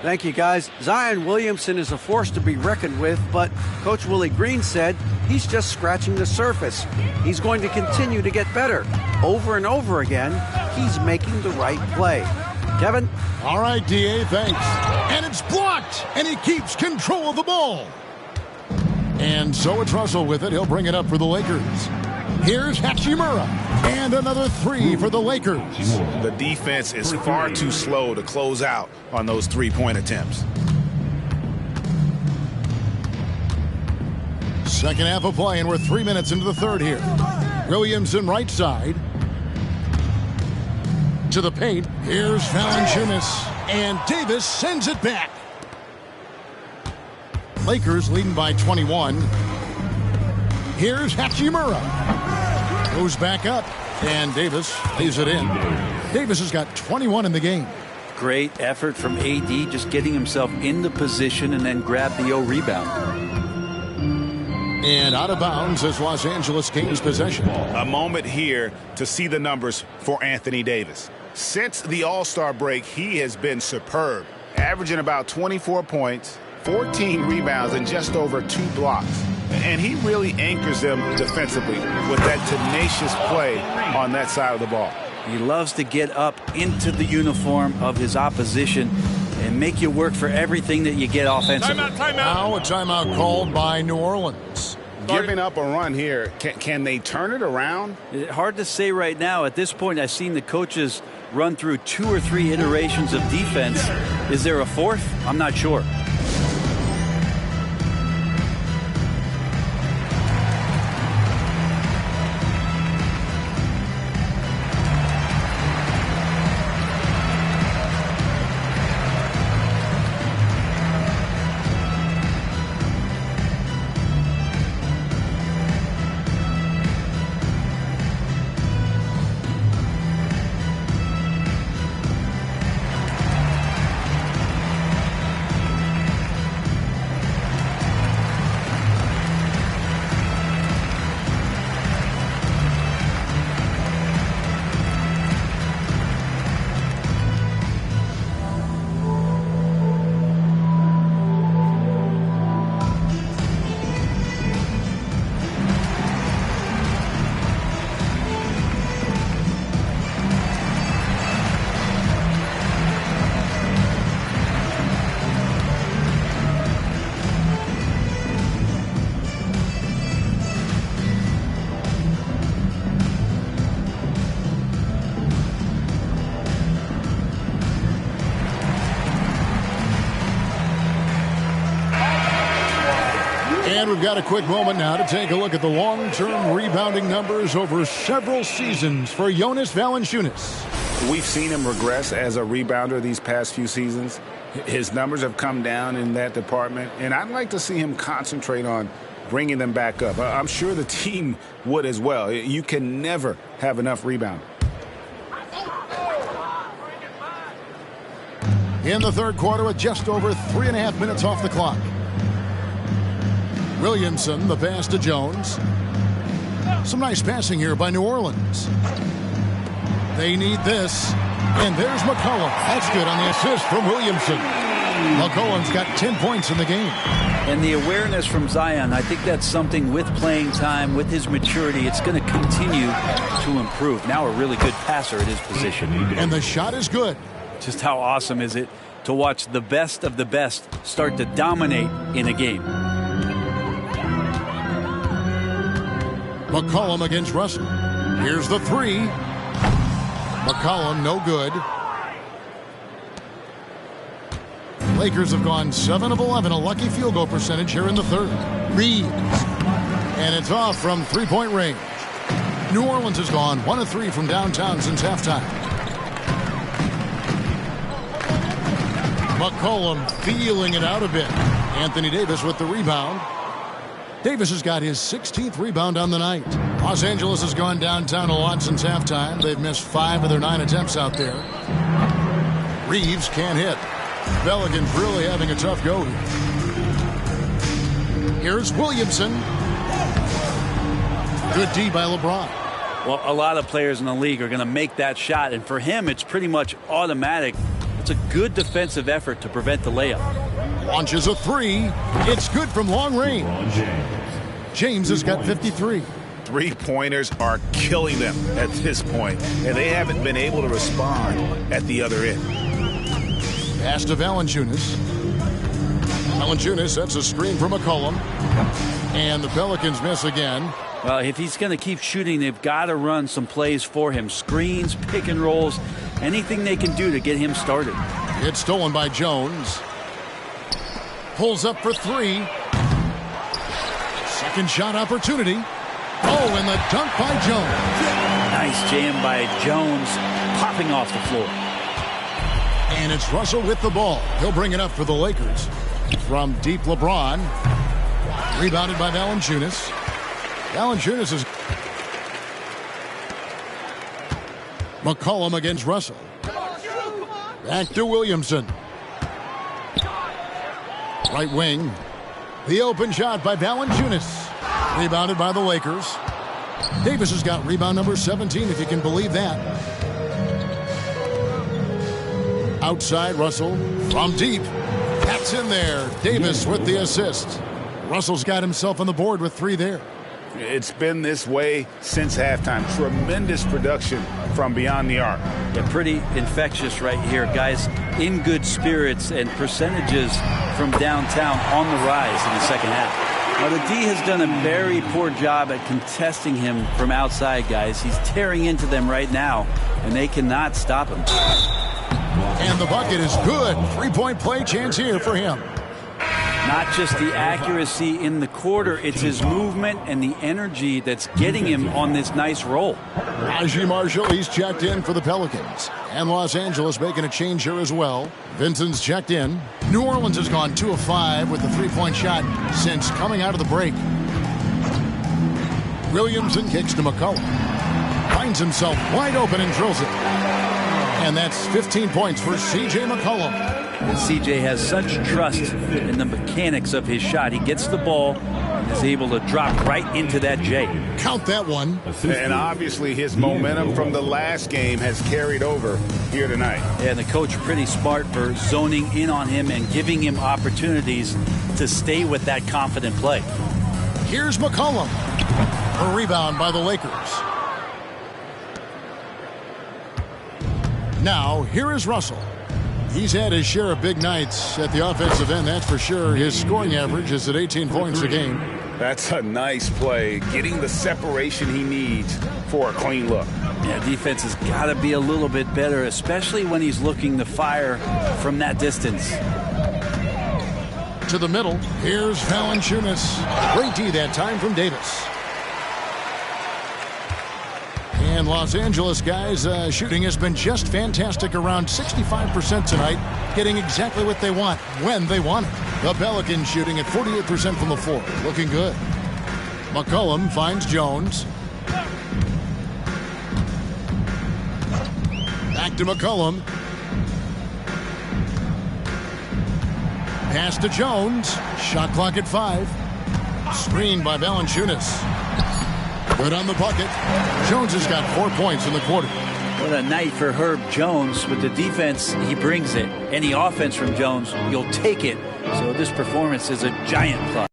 Thank you, guys. Zion Williamson is a force to be reckoned with, but Coach Willie Green said he's just scratching the surface. He's going to continue to get better. Over and over again, he's making the right play. Kevin? All right, D.A., thanks. And it's blocked, and he keeps control of the ball. And so it's Russell with it. He'll bring it up for the Lakers. Here's Hachimura. And another 3 for the Lakers. The defense is far too slow to close out on those three-point attempts. Second half of play, and we're 3 minutes into the third here. Williamson right side. To the paint. Here's Valanciunas. And Davis sends it back. Lakers leading by 21. Here's Hachimura. Goes back up. And Davis lays it in. Davis has got 21 in the game. Great effort from AD, just getting himself in the position and then grab the rebound. And out of bounds as Los Angeles gains possession. A moment here to see the numbers for Anthony Davis. Since the All-Star break, he has been superb, averaging about 24 points, 14 rebounds, and just over 2 blocks. And he really anchors them defensively with that tenacious play on that side of the ball. He loves to get up into the uniform of his opposition and make you work for everything that you get offensively. Timeout. Now a timeout called by New Orleans. Giving up a run here, can they turn it around? Hard to say right now. At this point, I've seen the coaches run through 2 or 3 iterations of defense. Is there a fourth? I'm not sure. And we've got a quick moment now to take a look at the long-term rebounding numbers over several seasons for Jonas Valanciunas. We've seen him regress as a rebounder these past few seasons. His numbers have come down in that department, and I'd like to see him concentrate on bringing them back up. I'm sure the team would as well. You can never have enough rebounding. In the third quarter with just over 3.5 minutes off the clock. Williamson, the pass to Jones. Some nice passing here by New Orleans. They need this. And there's McCollum. That's good on the assist from Williamson. McCollum's got 10 points in the game. And the awareness from Zion, I think that's something with playing time, with his maturity, it's going to continue to improve. Now a really good passer at his position. And the shot is good. Just how awesome is it to watch the best of the best start to dominate in a game. McCollum against Russell. Here's the three. McCollum, no good. Lakers have gone 7 of 11, a lucky field goal percentage here in the third. Reeves. And it's off from three-point range. New Orleans has gone 1 of 3 from downtown since halftime. McCollum feeling it out a bit. Anthony Davis with the rebound. Davis has got his 16th rebound on the night. Los Angeles has gone downtown a lot since halftime. They've missed 5 of their 9 attempts out there. Reeves can't hit. Pelicans really having a tough go here. Here's Williamson. Good D by LeBron. Well, a lot of players in the league are going to make that shot, and for him, it's pretty much automatic. It's a good defensive effort to prevent the layup. Launches a three. It's good from long range. James has got 53. Three-pointers are killing them at this point, and they haven't been able to respond at the other end. Pass to Valanciunas. Valanciunas sets a screen for McCollum. And the Pelicans miss again. Well, if he's going to keep shooting, they've got to run some plays for him. Screens, pick and rolls, anything they can do to get him started. It's stolen by Jones. Pulls up for three. Second shot opportunity. Oh, and the dunk by Jones. Nice jam by Jones, popping off the floor. And it's Russell with the ball. He'll bring it up for the Lakers. From deep, LeBron. Rebounded by Valanciunas. Valanciunas is... McCollum against Russell. Back to Williamson. Right wing. The open shot by Valanciunas. Rebounded by the Lakers. Davis has got rebound number 17, if you can believe that. Outside, Russell from deep. That's in there. Davis with the assist. Russell's got himself on the board with 3 there. It's been this way since halftime. Tremendous production from beyond the arc. Yeah, pretty infectious right here. Guys in good spirits and percentages from downtown on the rise in the second half. Now, the D has done a very poor job at contesting him from outside, guys. He's tearing into them right now, and they cannot stop him. And the bucket is good. 3-point play chance here for him. Not just the accuracy in the quarter, it's his movement and the energy that's getting him on this nice roll. Najee Marshall, he's checked in for the Pelicans. And Los Angeles making a change here as well. Vincent's checked in. New Orleans has gone 2 of 5 with the 3-point shot since coming out of the break. Williamson kicks to McCollum. Finds himself wide open and drills it. And that's 15 points for C.J. McCollum. And C.J. has such trust in the mechanics of his shot. He gets the ball and is able to drop right into that J. Count that one. And obviously his momentum from the last game has carried over here tonight. Yeah, and the coach pretty smart for zoning in on him and giving him opportunities to stay with that confident play. Here's McCollum. A rebound by the Lakers. Now, here is Russell. He's had his share of big nights at the offensive end, that's for sure. His scoring average is at 18 points a game. That's a nice play, getting the separation he needs for a clean look. Yeah, defense has got to be a little bit better, especially when he's looking to fire from that distance. to the middle. Here's Valanciunas. Great D that time from Davis. And Los Angeles guys, shooting has been just fantastic, around 65% tonight, getting exactly what they want when they want it. The Pelicans shooting at 48% from the floor, looking good. McCollum finds Jones. Back to McCollum. Pass to Jones. Shot clock at 5. Screened by Valanciunas. Good on the bucket. Jones has got 4 points in the quarter. What a night for Herb Jones. With the defense, he brings it. Any offense from Jones, you'll take it. So this performance is a giant plus.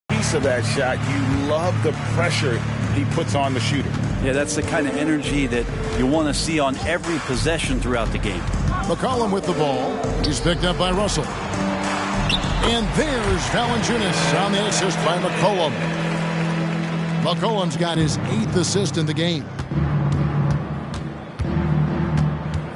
Piece of that shot, you love the pressure he puts on the shooter. Yeah, that's the kind of energy that you want to see on every possession throughout the game. McCollum with the ball. He's picked up by Russell. And there's Valanciunas on the assist by McCollum. McCollum's got his 8th assist in the game.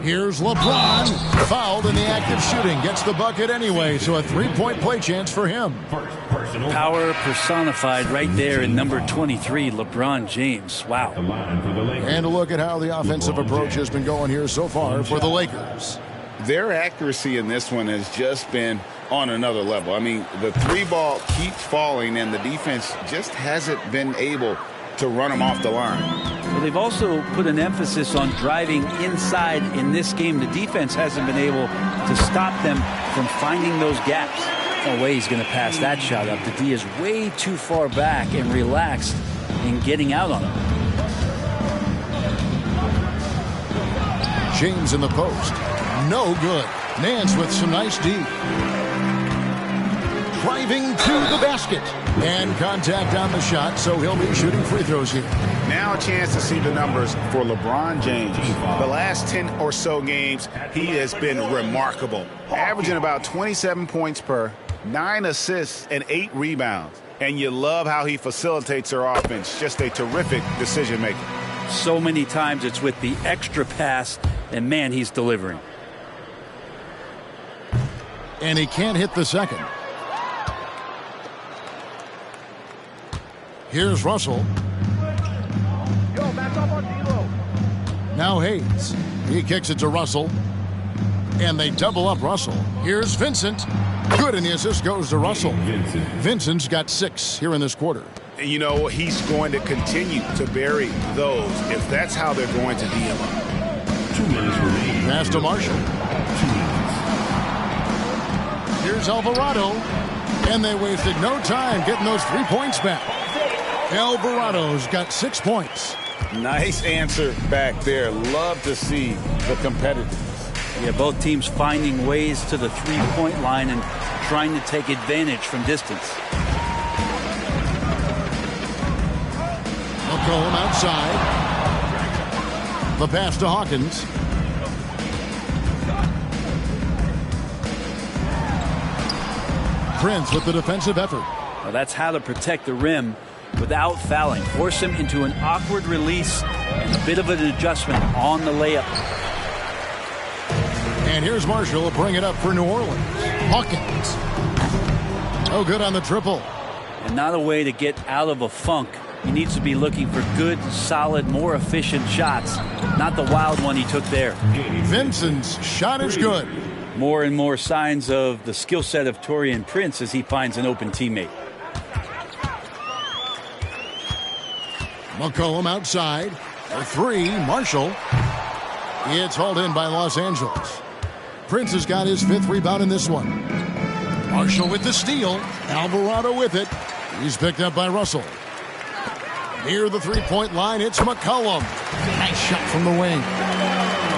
Here's LeBron. Fouled in the act of shooting. Gets the bucket anyway, so a 3-point play chance for him. Power personified right there in number 23, LeBron James. Wow. And a look at how the offensive approach has been going here so far for the Lakers. Their accuracy in this one has just been on another level. I mean, the 3-ball keeps falling, and the defense just hasn't been able to run them off the line. Well, they've also put an emphasis on driving inside in this game. The defense hasn't been able to stop them from finding those gaps. No way he's going to pass that shot up. The D is way too far back and relaxed in getting out on him. James in the post. No good. Nance with some nice D. Driving to the basket. And contact on the shot, so he'll be shooting free throws here. Now a chance to see the numbers for LeBron James. The last 10 or so games, he has been remarkable. Averaging about 27 points per, 9 assists, and 8 rebounds. And you love how he facilitates their offense. Just a terrific decision maker. So many times it's with the extra pass, and man, he's delivering. And he can't hit the second. Here's Russell. Now Hayes. He kicks it to Russell. And they double up Russell. Here's Vincent. Good, and the assist goes to Russell. Vincent's got 6 here in this quarter. You know, he's going to continue to bury those if that's how they're going to D him up. 2 minutes remaining. Pass to Marshall. Here's Alvarado. And they wasted no time getting those 3 points back. Alvarado's got 6 points. Nice answer back there. Love to see the competitiveness. Yeah, both teams finding ways to the 3-point line and trying to take advantage from distance. McCollum outside. The pass to Hawkins. Prince with the defensive effort. Well, that's how to protect the rim without fouling. Force him into an awkward release and a bit of an adjustment on the layup. And here's Marshall, bring it up for New Orleans. Hawkins. Oh, good on the triple. And not a way to get out of a funk. He needs to be looking for good, solid, more efficient shots. Not the wild one he took there. Vincent's shot is good. More and more signs of the skill set of Taurean Prince as he finds an open teammate. McCollum outside. For 3, Marshall. It's hauled in by Los Angeles. Prince has got his 5th rebound in this one. Marshall with the steal. Alvarado with it. He's picked up by Russell. Near the 3-point line, it's McCollum. Nice shot from the wing.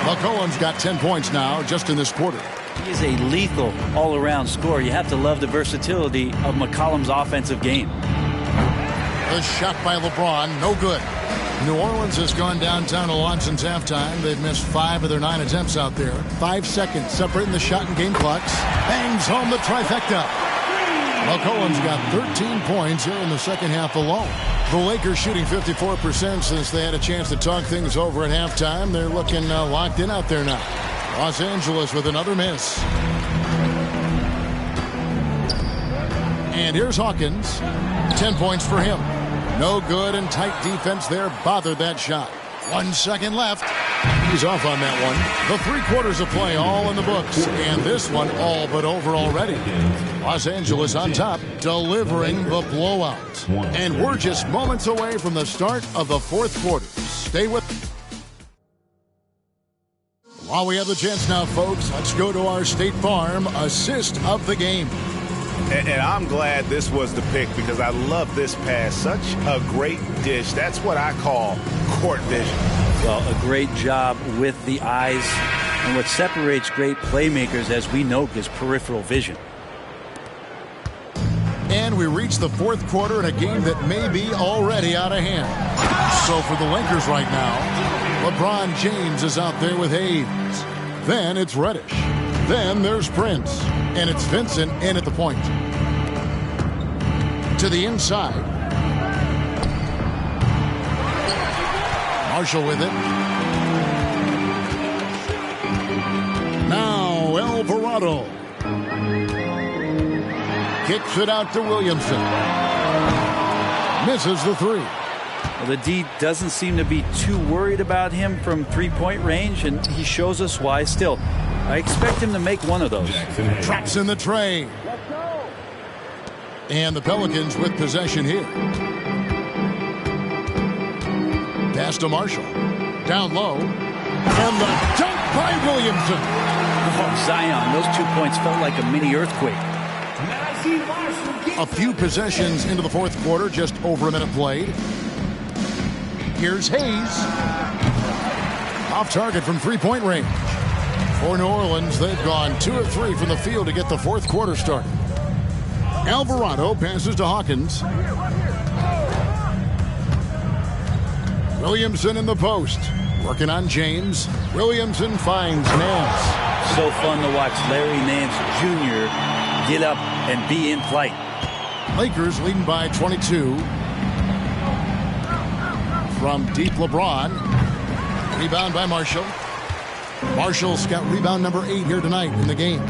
McCollum's got 10 points now just in this quarter. He is a lethal all-around scorer. You have to love the versatility of McCollum's offensive game. The shot by LeBron, no good. New Orleans has gone downtown a lot since halftime. They've missed 5 of their 9 attempts out there. 5 seconds separating the shot and game clocks. Bangs home the trifecta. McCollum's got 13 points here in the second half alone. The Lakers shooting 54% since they had a chance to talk things over at halftime. They're looking locked in out there now. Los Angeles with another miss. And here's Hawkins. 10 points for him. No good, and tight defense there bothered that shot. 1 second left. He's off on that one. The 3 quarters of play all in the books, and this one all but over already. Los Angeles on top, delivering the blowout. And we're just moments away from the start of the 4th quarter. Stay with us. While we have the chance now, folks, let's go to our State Farm assist of the game. And I'm glad this was the pick because I love this pass. Such a great dish. That's what I call court vision. Well, a great job with the eyes. And what separates great playmakers, as we know, is peripheral vision. And we reach the 4th quarter in a game that may be already out of hand. So for the Lakers right now, LeBron James is out there with Hayes. Then it's Reddish. Then there's Prince. And it's Vincent in at the point. To the inside. Marshall with it. Now Alvarado. Kicks it out to Williamson. Misses the 3. Well, the D doesn't seem to be too worried about him from 3-point range, and he shows us why still. I expect him to make one of those. Traps in the tray. And the Pelicans with possession here. Pass to Marshall. Down low. And the dunk by Williamson. Oh, Zion, those 2 points felt like a mini earthquake. A few possessions into the 4th quarter, just over a minute played. Here's Hayes. Off target from 3-point range. For New Orleans, they've gone 2 of 3 from the field to get the 4th quarter started. Alvarado passes to Hawkins. Williamson in the post. Working on James. Williamson finds Nance. So fun to watch Larry Nance Jr. get up and be in flight. Lakers leading by 22. From deep, LeBron. Rebound by Marshall. Marshall's got rebound number 8 here tonight in the game.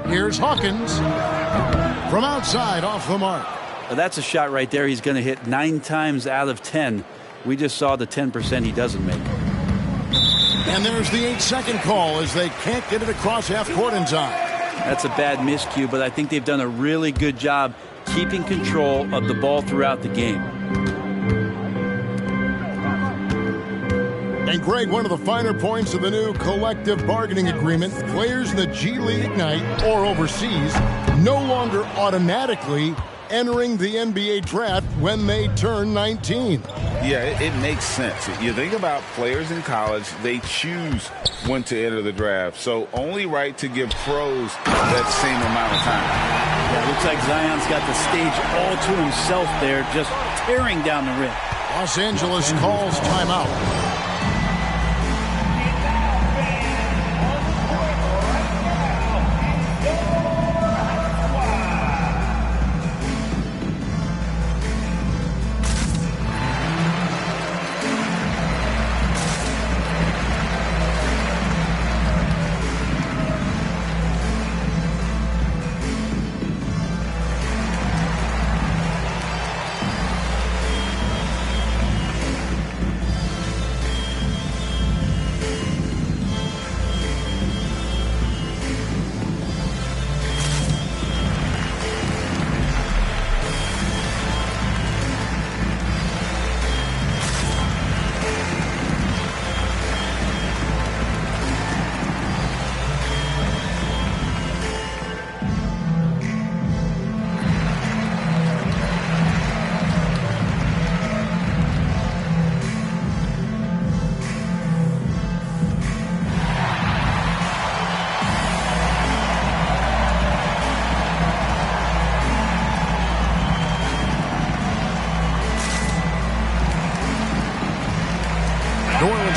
Here's Hawkins. From outside, off the mark. Well, that's a shot right there he's going to hit 9 times out of 10. We just saw the 10% he doesn't make. And there's the 8-second call as they can't get it across half court in time. That's a bad miscue, but I think they've done a really good job keeping control of the ball throughout the game. And Greg, one of the finer points of the new collective bargaining agreement, players in the G League Ignite or overseas no longer automatically entering the NBA draft when they turn 19. Yeah, it makes sense. You think about players in college, they choose when to enter the draft. So only right to give pros that same amount of time. Yeah, looks like Zion's got the stage all to himself there, just tearing down the rim. Los Angeles calls timeout.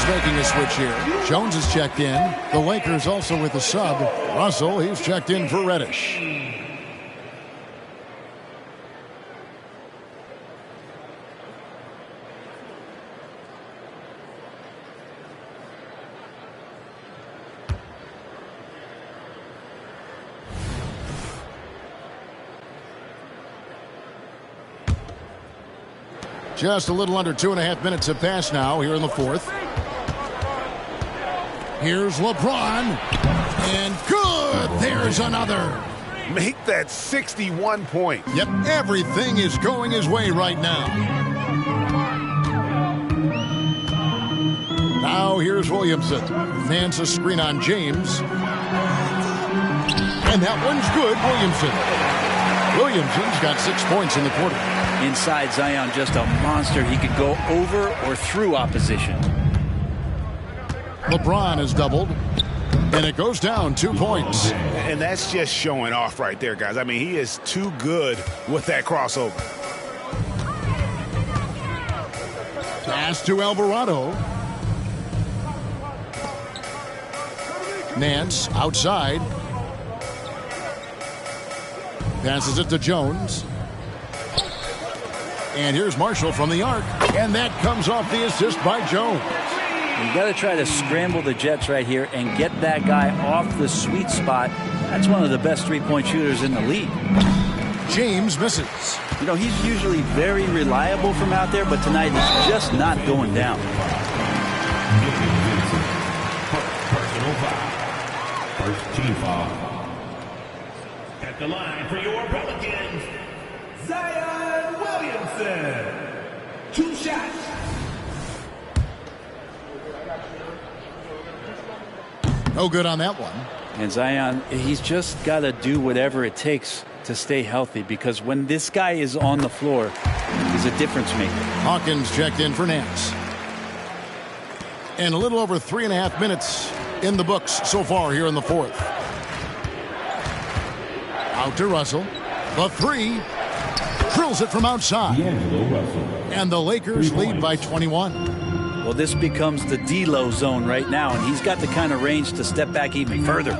Making a switch here. Jones is checked in. The Lakers also with a sub. Russell, he's checked in for Reddish. Just a little under 2.5 minutes have passed now here in the fourth. Here's LeBron. And good. There's another. Make that 61 point. Yep, everything is going his way right now. Now here's Williamson. Nance a screen on James. And that one's good, Williamson. Williamson's got 6 points in the quarter. Inside, Zion just a monster. He could go over or through opposition. LeBron is doubled. And it goes down 2 points. And that's just showing off right there, guys. I mean, he is too good with that crossover. Pass to Alvarado. Nance outside. Passes it to Jones. And here's Marshall from the arc. And that comes off the assist by Jones. You got to try to scramble the Jets right here and get that guy off the sweet spot. That's one of the best three-point shooters in the league. James misses. You know, he's usually very reliable from out there, but tonight he's just not going down. Personal foul. First team foul. At the line for your Pelicans, Zion Williamson. 2 shots. No good on that one. And Zion, he's just got to do whatever it takes to stay healthy, because when this guy is on the floor, he's a difference maker. Hawkins checked in for Nance. And a little over 3.5 minutes in the books so far here in the fourth. Out to Russell. The three. Drills it from outside. And the Lakers lead by 21. Well, this becomes the D-Lo zone right now, and he's got the kind of range to step back even further.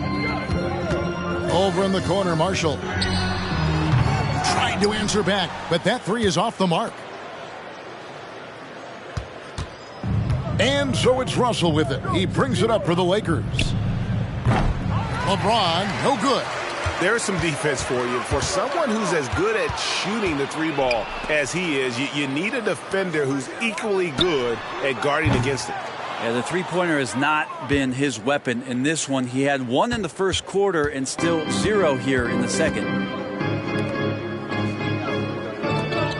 Over in the corner, Marshall. Trying to answer back, but that three is off the mark. And so it's Russell with it. He brings it up for the Lakers. LeBron, no good. There's some defense for you. For someone who's as good at shooting the three ball as he is, you need a defender who's equally good at guarding against it. Yeah, the three-pointer has not been his weapon in this one. He had 1 in the first quarter and still 0 here in the second.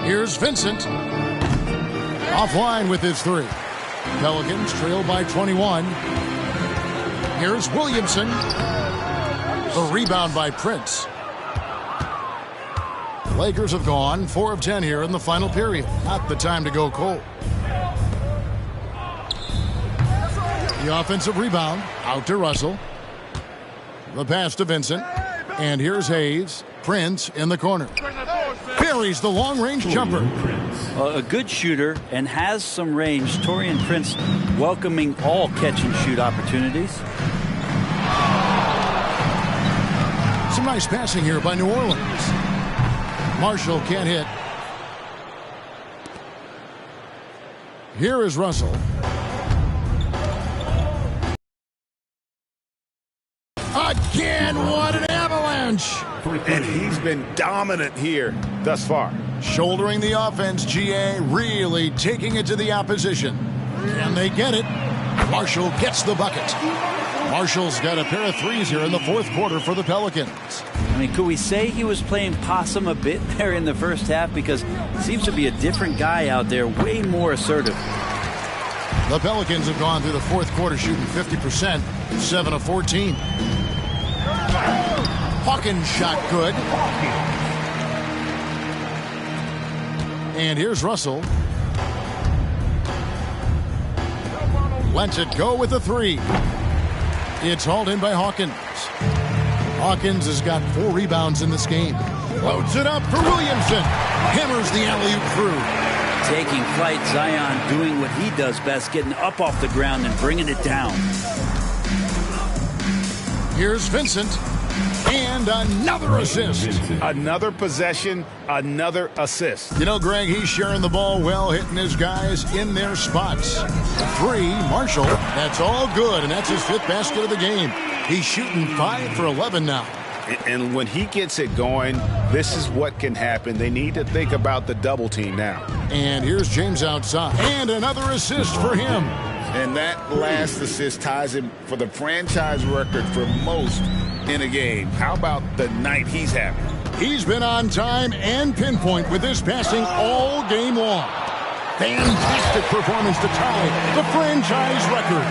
Here's Vincent. Offline with his three. Pelicans trail by 21. Here's Williamson. A rebound by Prince. The Lakers have gone 4 of 10 here in the final period. Not the time to go cold. The offensive rebound out to Russell. The pass to Vincent. And here's Hayes. Prince in the corner. Buries the long-range jumper. A good shooter and has some range. Taurean Prince welcoming all catch-and-shoot opportunities. Some nice passing here by New Orleans. Marshall can't hit. Here is Russell. Again, what an avalanche. And he's been dominant here thus far. Shouldering the offense, GA really taking it to the opposition. Can they get it? Marshall gets the bucket. Marshall's got a pair of threes here in the fourth quarter for the Pelicans. I mean, could we say he was playing possum a bit there in the first half? Because it seems to be a different guy out there, way more assertive. The Pelicans have gone through the fourth quarter shooting 50%, 7 of 14. Hawkins shot good. And here's Russell. Lets it go with a three. It's hauled in by Hawkins. Hawkins has got 4 rebounds in this game. Loads it up for Williamson. Hammers the alley-oop through. Taking flight, Zion doing what he does best, getting up off the ground and bringing it down. Here's Vincent. And another assist. Another possession, another assist. You know, Greg, he's sharing the ball well, hitting his guys in their spots. 3, Marshall. That's all good, and that's his 5th basket of the game. He's shooting 5 for 11 now. And when he gets it going, this is what can happen. They need to think about the double team now. And here's James outside. And another assist for him. And that last assist ties him for the franchise record for most in a game. How about the night he's having? He's been on time and pinpoint with this passing all game long. Fantastic performance to tie the franchise record.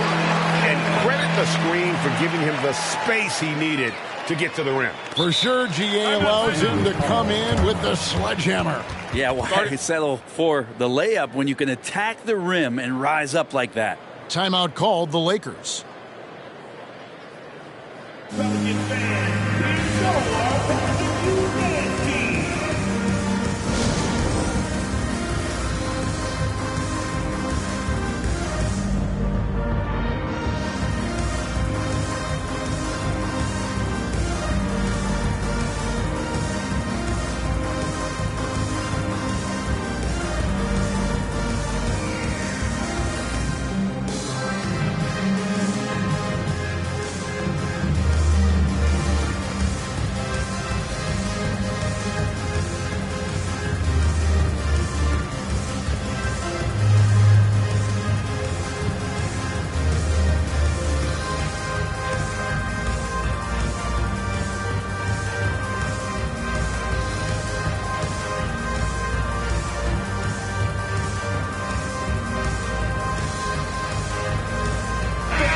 And credit the screen for giving him the space he needed to get to the rim. For sure, GA allows him to come in with the sledgehammer. Yeah, why settle for the layup when you can attack the rim and rise up like that? Timeout called the Lakers. Pelican fans, here's your Pelican team.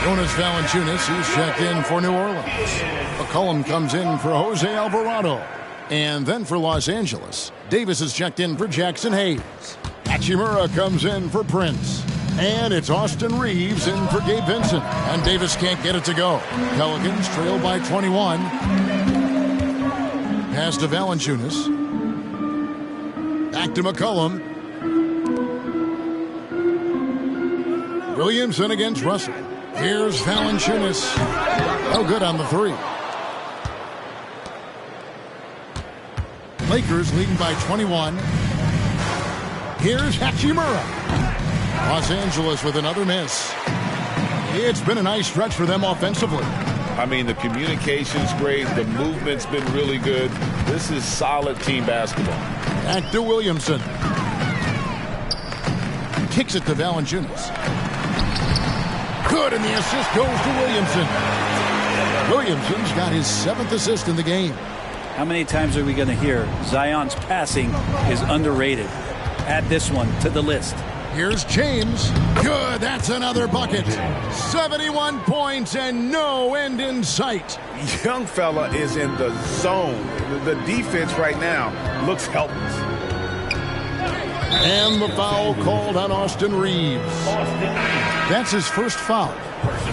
Jonas Valanciunas, who's checked in for New Orleans. McCollum comes in for Jose Alvarado. And then for Los Angeles, Davis is checked in for Jackson Hayes. Hachimura comes in for Prince. And it's Austin Reeves in for Gabe Vincent. And Davis can't get it to go. Pelicans trail by 21. Pass to Valanciunas. Back to McCollum. Williamson against Russell. Here's Valanciunas. No good on the three. Lakers leading by 21. Here's Hachimura. Los Angeles with another miss. It's been a nice stretch for them offensively. I mean, the communication's great. The movement's been really good. This is solid team basketball. Back to Williamson. Kicks it to Valanciunas. Good, and the assist goes to Williamson. Williamson's got his 7th assist in the game. How many times are we going to hear Zion's passing is underrated? Add this one to the list. Here's James. Good, that's another bucket. 71 points and no end in sight. Young fella is in the zone. The defense right now looks helpless. And the foul called on Austin Reeves. That's his first foul.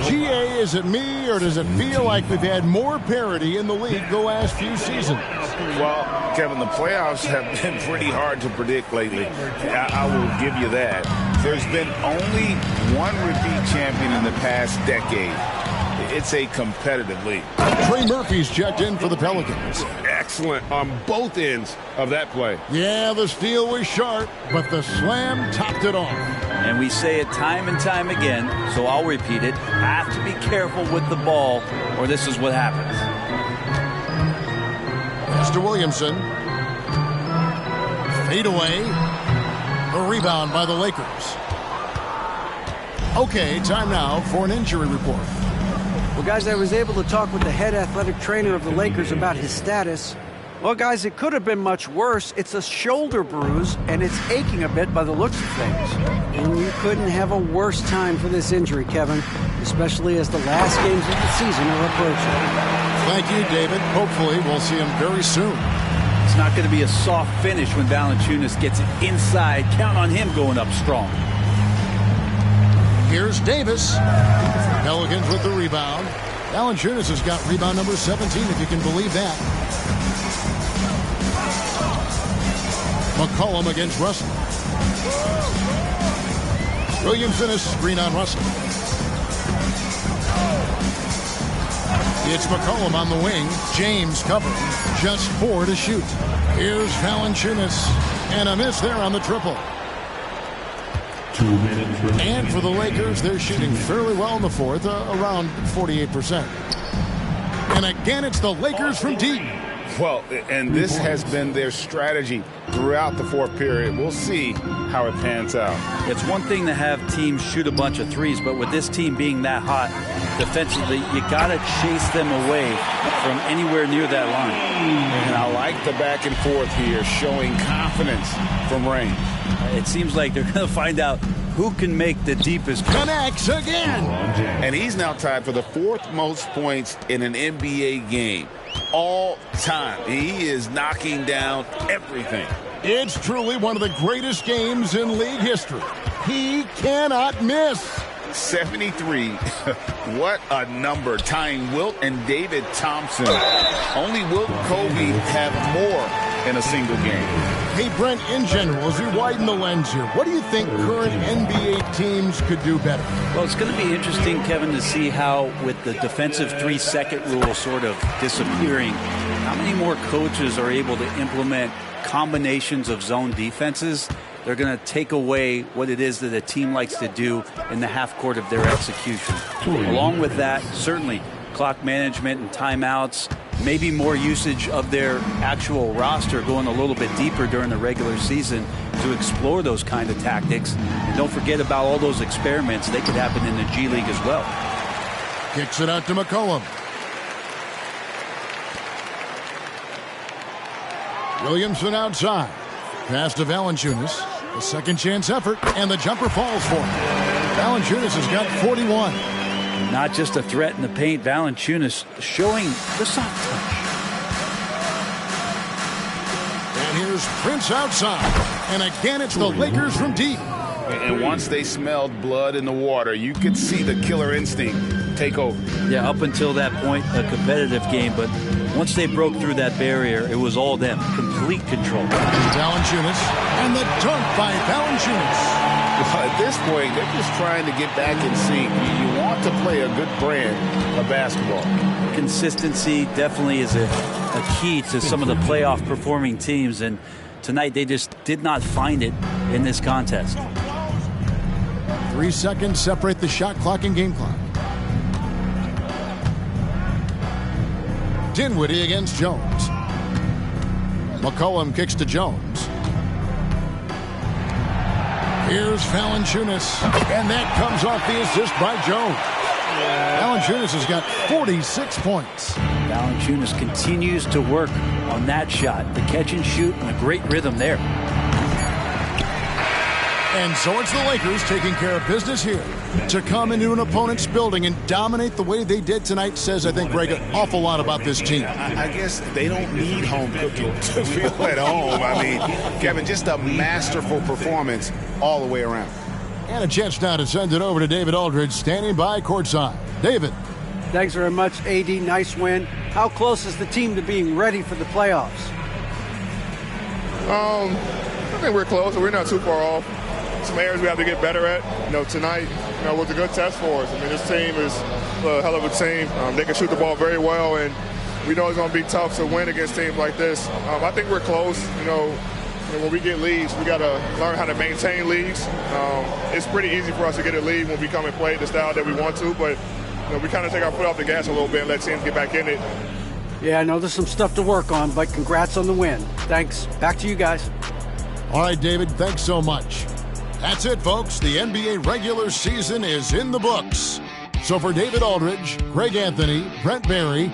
GA, is it me, or does it feel like we've had more parity in the league the last few seasons? Well, Kevin, the playoffs have been pretty hard to predict lately. I will give you that. There's been only one repeat champion in the past decade. It's a competitive league. Trey Murphy's checked in for the Pelicans. Excellent on both ends of that play. Yeah, the steal was sharp, but the slam topped it off. And we say it time and time again, so I'll repeat it. Have to be careful with the ball, or this is what happens. Mr. Williamson. Fade away. A rebound by the Lakers. Okay, time now for an injury report. Well, guys, I was able to talk with the head athletic trainer of the Lakers about his status. Well, guys, it could have been much worse. It's a shoulder bruise, and it's aching a bit by the looks of things. And you couldn't have a worse time for this injury, Kevin, especially as the last games of the season are approaching. Thank you, David. Hopefully, we'll see him very soon. It's not going to be a soft finish when Valanciunas gets it inside. Count on him going up strong. Here's Davis. Pelicans with the rebound. Valanciunas has got rebound number 17, if you can believe that. McCollum against Russell. Williamson is screen on Russell. It's McCollum on the wing. James covering. Just 4 to shoot. Here's Valanciunas. And a miss there on the triple. 2 minutes remaining. And for the Lakers, they're shooting fairly well in the fourth, around 48%. And again, it's the Lakers from deep. Well, and this has been their strategy throughout the fourth period. We'll see how it pans out. It's one thing to have teams shoot a bunch of threes, but with this team being that hot defensively, you got to chase them away from anywhere near that line. And I like the back and forth here, showing confidence from range. It seems like they're going to find out who can make the deepest. Connects again. And he's now tied for the fourth most points in an NBA game all time. He is knocking down everything. It's truly one of the greatest games in league history. He cannot miss. 73. What a number, tying Wilt and David Thompson. Only Wilt and Kobe have more in a single game. Hey, Brent, in general, as we widen the lens here, what do you think current NBA teams could do better? Well, it's going to be interesting, Kevin, to see how, with the defensive 3-second rule sort of disappearing, how many more coaches are able to implement combinations of zone defenses. They're going to take away what it is that a team likes to do in the half court of their execution. Along with that, certainly clock management and timeouts, maybe more usage of their actual roster going a little bit deeper during the regular season to explore those kind of tactics. And don't forget about all those experiments. They could happen in the G League as well. Kicks it out to McCollum. Williamson outside. Pass to Valanciunas. A second chance effort, and the jumper falls for him. Valanciunas has got 41. Not just a threat in the paint. Valanciunas showing the soft touch. And here's Prince outside. And again, it's the Lakers from deep. And once they smelled blood in the water, you could see the killer instinct take over. Yeah, up until that point, a competitive game, but once they broke through that barrier, it was all them. Complete control. Valanciunas, and the dunk by Valanciunas. At this point, they're just trying to get back in sync. You want to play a good brand of basketball. Consistency definitely is a key to some of the playoff performing teams, and tonight they just did not find it in this contest. 3 seconds separate the shot clock and game clock. Dinwiddie against Jones. McCollum kicks to Jones. Here's Valanciunas, and that comes off the assist by Jones. Valanciunas has got 46 points. Valanciunas continues to work on that shot. The catch and shoot and a great rhythm there. And so it's the Lakers taking care of business here. To come into an opponent's building and dominate the way they did tonight says, I think, Greg, an awful lot about this team. I guess they don't need home cooking to feel at home. I mean, Kevin, just a masterful performance all the way around. And a chance now to send it over to David Aldridge, standing by courtside. David. Thanks very much, AD. Nice win. How close is the team to being ready for the playoffs? I think we're close. We're not too far off. Some areas we have to get better at. Tonight, was a good test for us. I mean, this team is a hell of a team. They can shoot the ball very well, and we know it's going to be tough to win against teams like this. I think we're close. When we get leads, we got to learn how to maintain leads. It's pretty easy for us to get a lead when we come and play the style that we want to, but we kind of take our foot off the gas a little bit and let teams get back in it. Yeah, I know there's some stuff to work on, but congrats on the win. Thanks. Back to you guys. All right, David, thanks so much. That's it, folks. The NBA regular season is in the books. So for David Aldridge, Greg Anthony, Brent Barry,